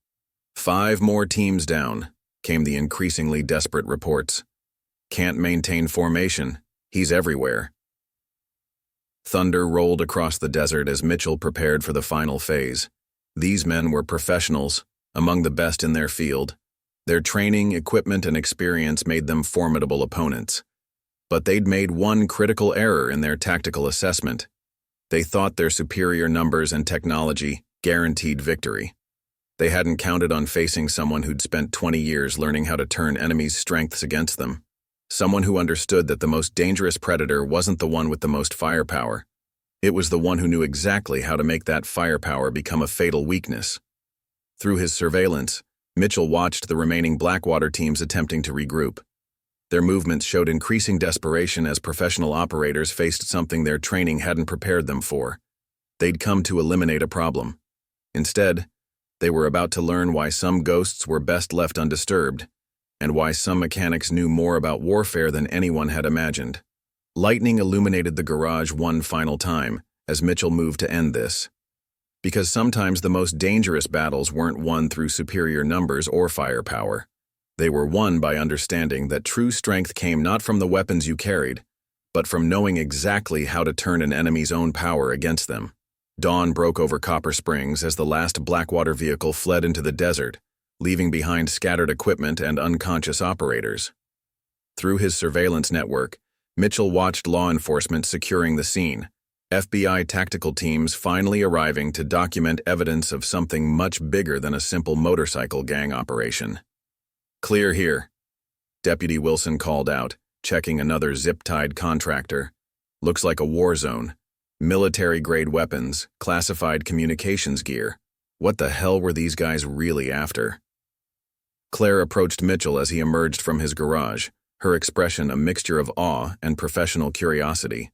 5 more teams down, came the increasingly desperate reports. Can't maintain formation. He's everywhere. Thunder rolled across the desert as Mitchell prepared for the final phase. These men were professionals, among the best in their field. Their training, equipment, and experience made them formidable opponents. But they'd made one critical error in their tactical assessment. They thought their superior numbers and technology guaranteed victory. They hadn't counted on facing someone who'd spent 20 years learning how to turn enemies' strengths against them. Someone who understood that the most dangerous predator wasn't the one with the most firepower. It was the one who knew exactly how to make that firepower become a fatal weakness. Through his surveillance, Mitchell watched the remaining Blackwater teams attempting to regroup. Their movements showed increasing desperation as professional operators faced something their training hadn't prepared them for. They'd come to eliminate a problem. Instead, they were about to learn why some ghosts were best left undisturbed, and why some mechanics knew more about warfare than anyone had imagined. Lightning illuminated the garage one final time as Mitchell moved to end this. Because sometimes the most dangerous battles weren't won through superior numbers or firepower. They were won by understanding that true strength came not from the weapons you carried, but from knowing exactly how to turn an enemy's own power against them. Dawn broke over Copper Springs as the last Blackwater vehicle fled into the desert, leaving behind scattered equipment and unconscious operators. Through his surveillance network, Mitchell watched law enforcement securing the scene, FBI tactical teams finally arriving to document evidence of something much bigger than a simple motorcycle gang operation. "Clear here," Deputy Wilson called out, checking another zip-tied contractor. "Looks like a war zone. Military-grade weapons, classified communications gear. What the hell were these guys really after?" Claire approached Mitchell as he emerged from his garage, her expression a mixture of awe and professional curiosity.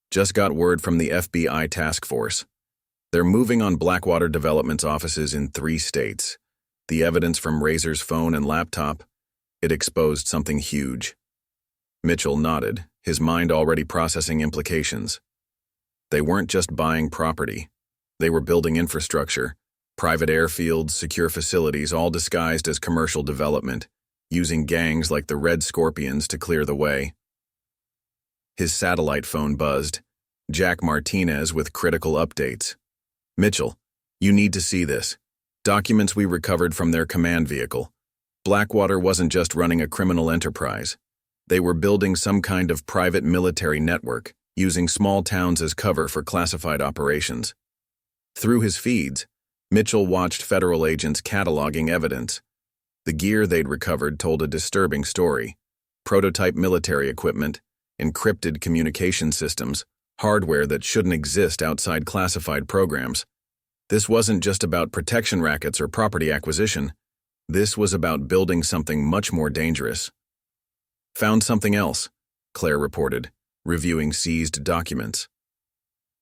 "Just got word from the FBI task force. They're moving on Blackwater Development's offices in 3 states. The evidence from Razor's phone and laptop, it exposed something huge." Mitchell nodded, his mind already processing implications. They weren't just buying property. They were building infrastructure, private airfields, secure facilities, all disguised as commercial development, using gangs like the Red Scorpions to clear the way. His satellite phone buzzed. Jack Martinez with critical updates. "Mitchell, you need to see this. Documents we recovered from their command vehicle. Blackwater wasn't just running a criminal enterprise. They were building some kind of private military network, using small towns as cover for classified operations." Through his feeds, Mitchell watched federal agents cataloging evidence. The gear they'd recovered told a disturbing story. Prototype military equipment, encrypted communication systems, hardware that shouldn't exist outside classified programs. This wasn't just about protection rackets or property acquisition. This was about building something much more dangerous. "Found something else," Claire reported, reviewing seized documents.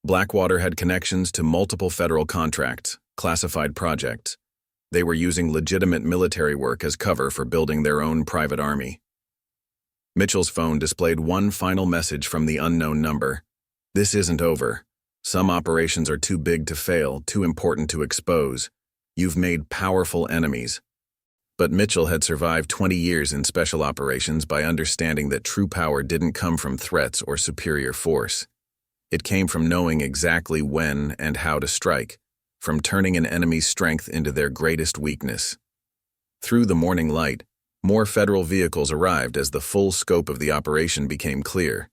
Blackwater had connections to multiple federal contracts, classified projects. They were using legitimate military work as cover for building their own private army. Mitchell's phone displayed one final message from the unknown number. This isn't over. Some operations are too big to fail, too important to expose. You've made powerful enemies. But Mitchell had survived 20 years in special operations by understanding that true power didn't come from threats or superior force. It came from knowing exactly when and how to strike, from turning an enemy's strength into their greatest weakness. Through the morning light, more federal vehicles arrived as the full scope of the operation became clear.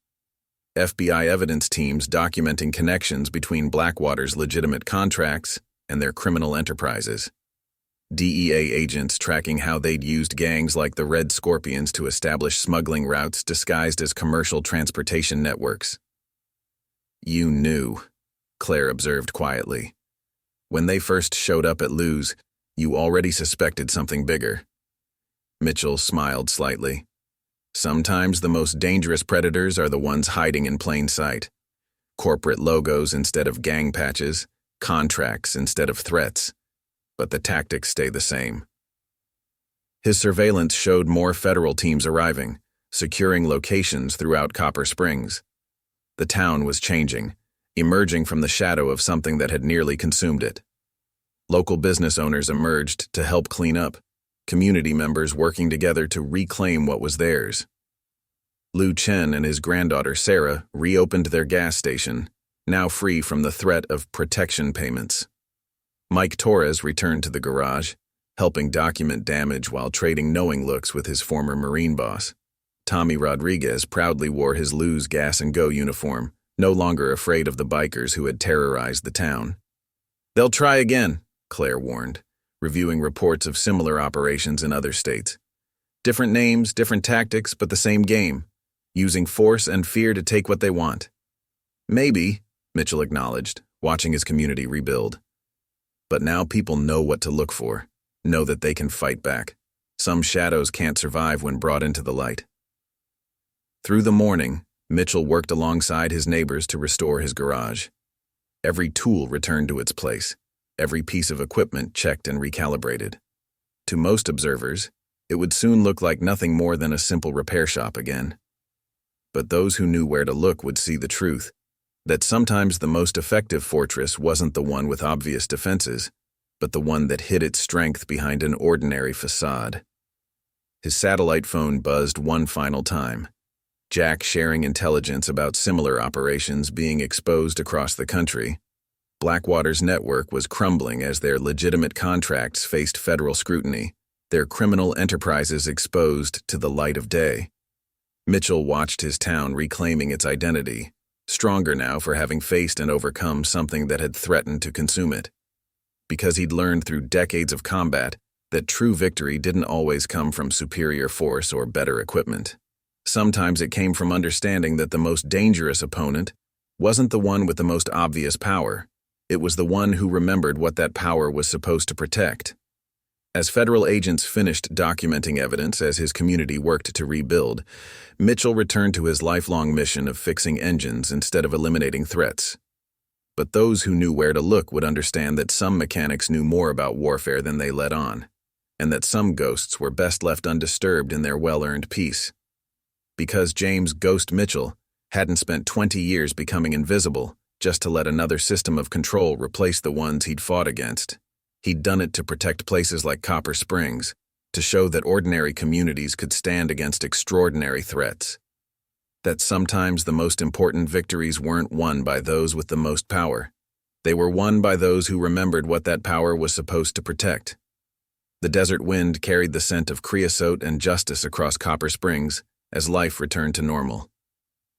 FBI evidence teams documenting connections between Blackwater's legitimate contracts and their criminal enterprises. DEA agents tracking how they'd used gangs like the Red Scorpions to establish smuggling routes disguised as commercial transportation networks. You knew, Claire observed quietly. When they first showed up at Lou's, you already suspected something bigger. Mitchell smiled slightly. Sometimes the most dangerous predators are the ones hiding in plain sight. Corporate logos instead of gang patches, contracts instead of threats. But the tactics stay the same. His surveillance showed more federal teams arriving, securing locations throughout Copper Springs. The town was changing, emerging from the shadow of something that had nearly consumed it. Local business owners emerged to help clean up, community members working together to reclaim what was theirs. Lou Chen and his granddaughter Sarah reopened their gas station, now free from the threat of protection payments. Mike Torres returned to the garage, helping document damage while trading knowing looks with his former Marine boss. Tommy Rodriguez proudly wore his Lou's Gas and Go uniform, no longer afraid of the bikers who had terrorized the town. They'll try again, Claire warned, reviewing reports of similar operations in other states. Different names, different tactics, but the same game, using force and fear to take what they want. Maybe, Mitchell acknowledged, watching his community rebuild. But now people know what to look for, know that they can fight back. Some shadows can't survive when brought into the light. Through the morning, Mitchell worked alongside his neighbors to restore his garage. Every tool returned to its place, every piece of equipment checked and recalibrated. To most observers, it would soon look like nothing more than a simple repair shop again. But those who knew where to look would see the truth, that sometimes the most effective fortress wasn't the one with obvious defenses, but the one that hid its strength behind an ordinary facade. His satellite phone buzzed one final time, Jack sharing intelligence about similar operations being exposed across the country. Blackwater's network was crumbling as their legitimate contracts faced federal scrutiny, their criminal enterprises exposed to the light of day. Mitchell watched his town reclaiming its identity, stronger now for having faced and overcome something that had threatened to consume it. Because he'd learned through decades of combat that true victory didn't always come from superior force or better equipment. Sometimes it came from understanding that the most dangerous opponent wasn't the one with the most obvious power. It was the one who remembered what that power was supposed to protect. As federal agents finished documenting evidence as his community worked to rebuild, Mitchell returned to his lifelong mission of fixing engines instead of eliminating threats. But those who knew where to look would understand that some mechanics knew more about warfare than they let on, and that some ghosts were best left undisturbed in their well-earned peace. Because James Ghost Mitchell hadn't spent 20 years becoming invisible just to let another system of control replace the ones he'd fought against. He'd done it to protect places like Copper Springs, to show that ordinary communities could stand against extraordinary threats. That sometimes the most important victories weren't won by those with the most power. They were won by those who remembered what that power was supposed to protect. The desert wind carried the scent of creosote and justice across Copper Springs as life returned to normal.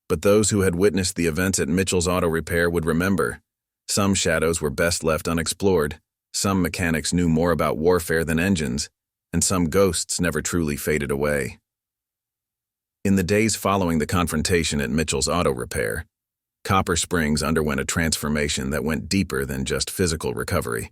But those who had witnessed the events at Mitchell's Auto Repair would remember. Some shadows were best left unexplored, some mechanics knew more about warfare than engines, and some ghosts never truly faded away. In the days following the confrontation at Mitchell's Auto Repair, Copper Springs underwent a transformation that went deeper than just physical recovery.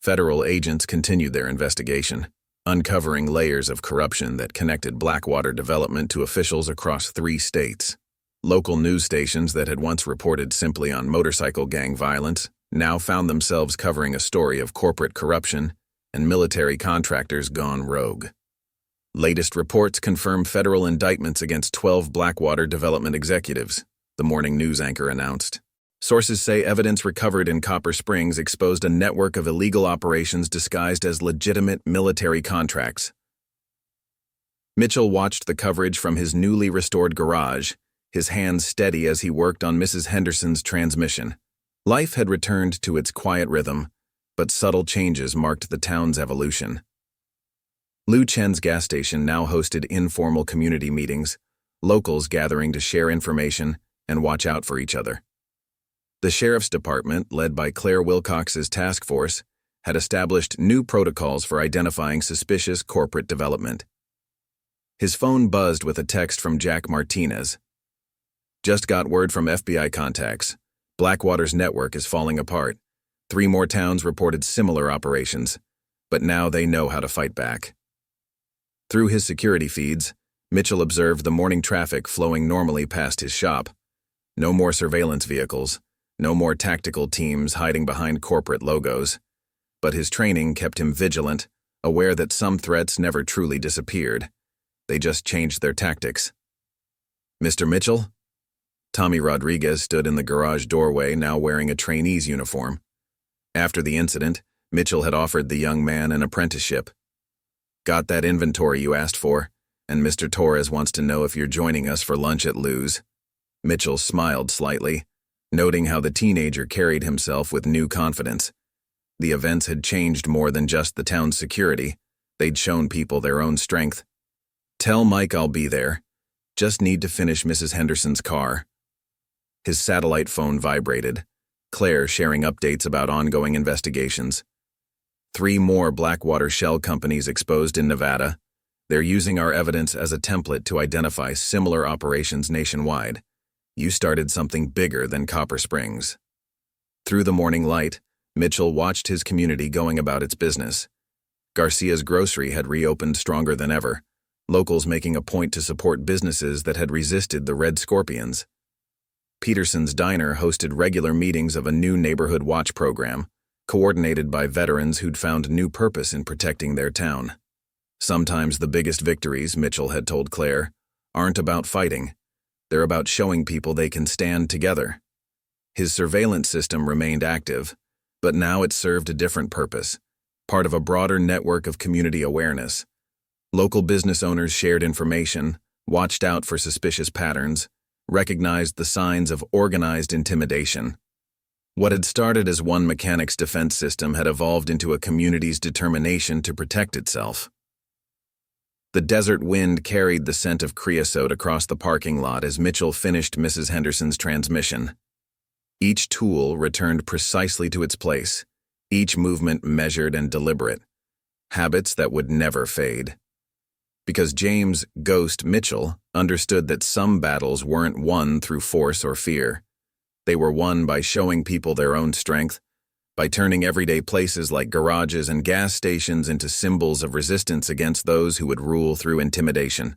Federal agents continued their investigation, uncovering layers of corruption that connected Blackwater development to officials across 3 states. Local news stations that had once reported simply on motorcycle gang violence now found themselves covering a story of corporate corruption and military contractors gone rogue. Latest reports confirm federal indictments against 12 Blackwater development executives, the morning news anchor announced. Sources say evidence recovered in Copper Springs exposed a network of illegal operations disguised as legitimate military contracts. Mitchell watched the coverage from his newly restored garage, his hands steady as he worked on Mrs. Henderson's transmission. Life had returned to its quiet rhythm, but subtle changes marked the town's evolution. Lu Chen's gas station now hosted informal community meetings, locals gathering to share information and watch out for each other. The sheriff's department, led by Claire Wilcox's task force, had established new protocols for identifying suspicious corporate development. His phone buzzed with a text from Jack Martinez. Just got word from FBI contacts. Blackwater's network is falling apart. 3 more towns reported similar operations, but now they know how to fight back. Through his security feeds, Mitchell observed the morning traffic flowing normally past his shop. No more surveillance vehicles, no more tactical teams hiding behind corporate logos. But his training kept him vigilant, aware that some threats never truly disappeared. They just changed their tactics. "Mr. Mitchell?" Tommy Rodriguez stood in the garage doorway, now wearing a trainee's uniform. After the incident, Mitchell had offered the young man an apprenticeship. "Got that inventory you asked for, and Mr. Torres wants to know if you're joining us for lunch at Lou's." Mitchell smiled slightly, noting how the teenager carried himself with new confidence. The events had changed more than just the town's security. They'd shown people their own strength. "Tell Mike I'll be there. Just need to finish Mrs. Henderson's car." His satellite phone vibrated, Claire sharing updates about ongoing investigations. 3 more Blackwater shell companies exposed in Nevada. They're using our evidence as a template to identify similar operations nationwide. You started something bigger than Copper Springs. Through the morning light, Mitchell watched his community going about its business. Garcia's grocery had reopened stronger than ever, locals making a point to support businesses that had resisted the Red Scorpions. Peterson's Diner hosted regular meetings of a new neighborhood watch program, coordinated by veterans who'd found new purpose in protecting their town. Sometimes the biggest victories, Mitchell had told Claire, aren't about fighting. They're about showing people they can stand together. His surveillance system remained active, but now it served a different purpose, part of a broader network of community awareness. Local business owners shared information, watched out for suspicious patterns, recognized the signs of organized intimidation. What had started as one mechanic's defense system had evolved into a community's determination to protect itself. The desert wind carried the scent of creosote across the parking lot as Mitchell finished Mrs. Henderson's transmission. Each tool returned precisely to its place, each movement measured and deliberate, habits that would never fade. Because James "Ghost" Mitchell understood that some battles weren't won through force or fear. They were won by showing people their own strength, by turning everyday places like garages and gas stations into symbols of resistance against those who would rule through intimidation.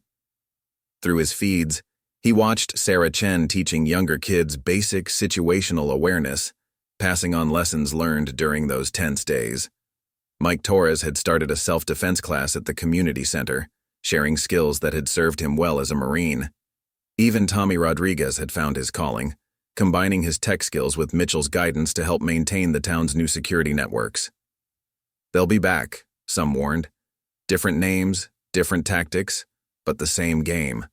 Through his feeds, he watched Sarah Chen teaching younger kids basic situational awareness, passing on lessons learned during those tense days. Mike Torres had started a self-defense class at the community center, sharing skills that had served him well as a Marine. Even Tommy Rodriguez had found his calling, combining his tech skills with Mitchell's guidance to help maintain the town's new security networks. "They'll be back," some warned. "Different names, different tactics, but the same game."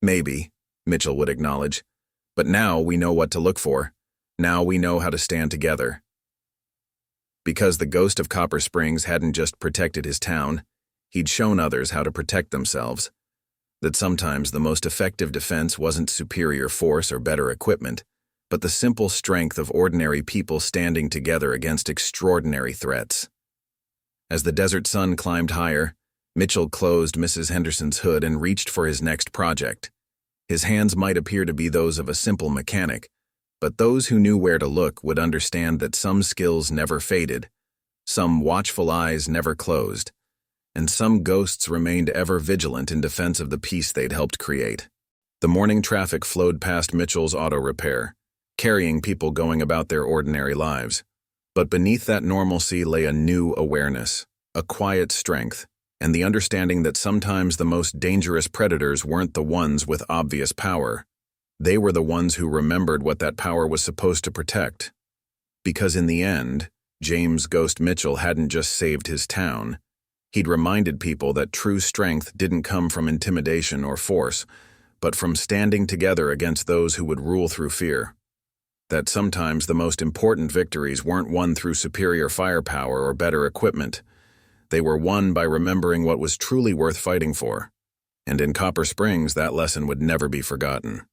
"Maybe," Mitchell would acknowledge, "but now we know what to look for. Now we know how to stand together." Because the ghost of Copper Springs hadn't just protected his town, he'd shown others how to protect themselves. That sometimes the most effective defense wasn't superior force or better equipment, but the simple strength of ordinary people standing together against extraordinary threats. As the desert sun climbed higher, Mitchell closed Mrs. Henderson's hood and reached for his next project. His hands might appear to be those of a simple mechanic, but those who knew where to look would understand that some skills never faded, some watchful eyes never closed, and some ghosts remained ever vigilant in defense of the peace they'd helped create. The morning traffic flowed past Mitchell's auto repair, carrying people going about their ordinary lives. But beneath that normalcy lay a new awareness, a quiet strength, and the understanding that sometimes the most dangerous predators weren't the ones with obvious power. They were the ones who remembered what that power was supposed to protect. Because in the end, James Ghost Mitchell hadn't just saved his town. He'd reminded people that true strength didn't come from intimidation or force, but from standing together against those who would rule through fear. That sometimes the most important victories weren't won through superior firepower or better equipment. They were won by remembering what was truly worth fighting for. And in Copper Springs, that lesson would never be forgotten.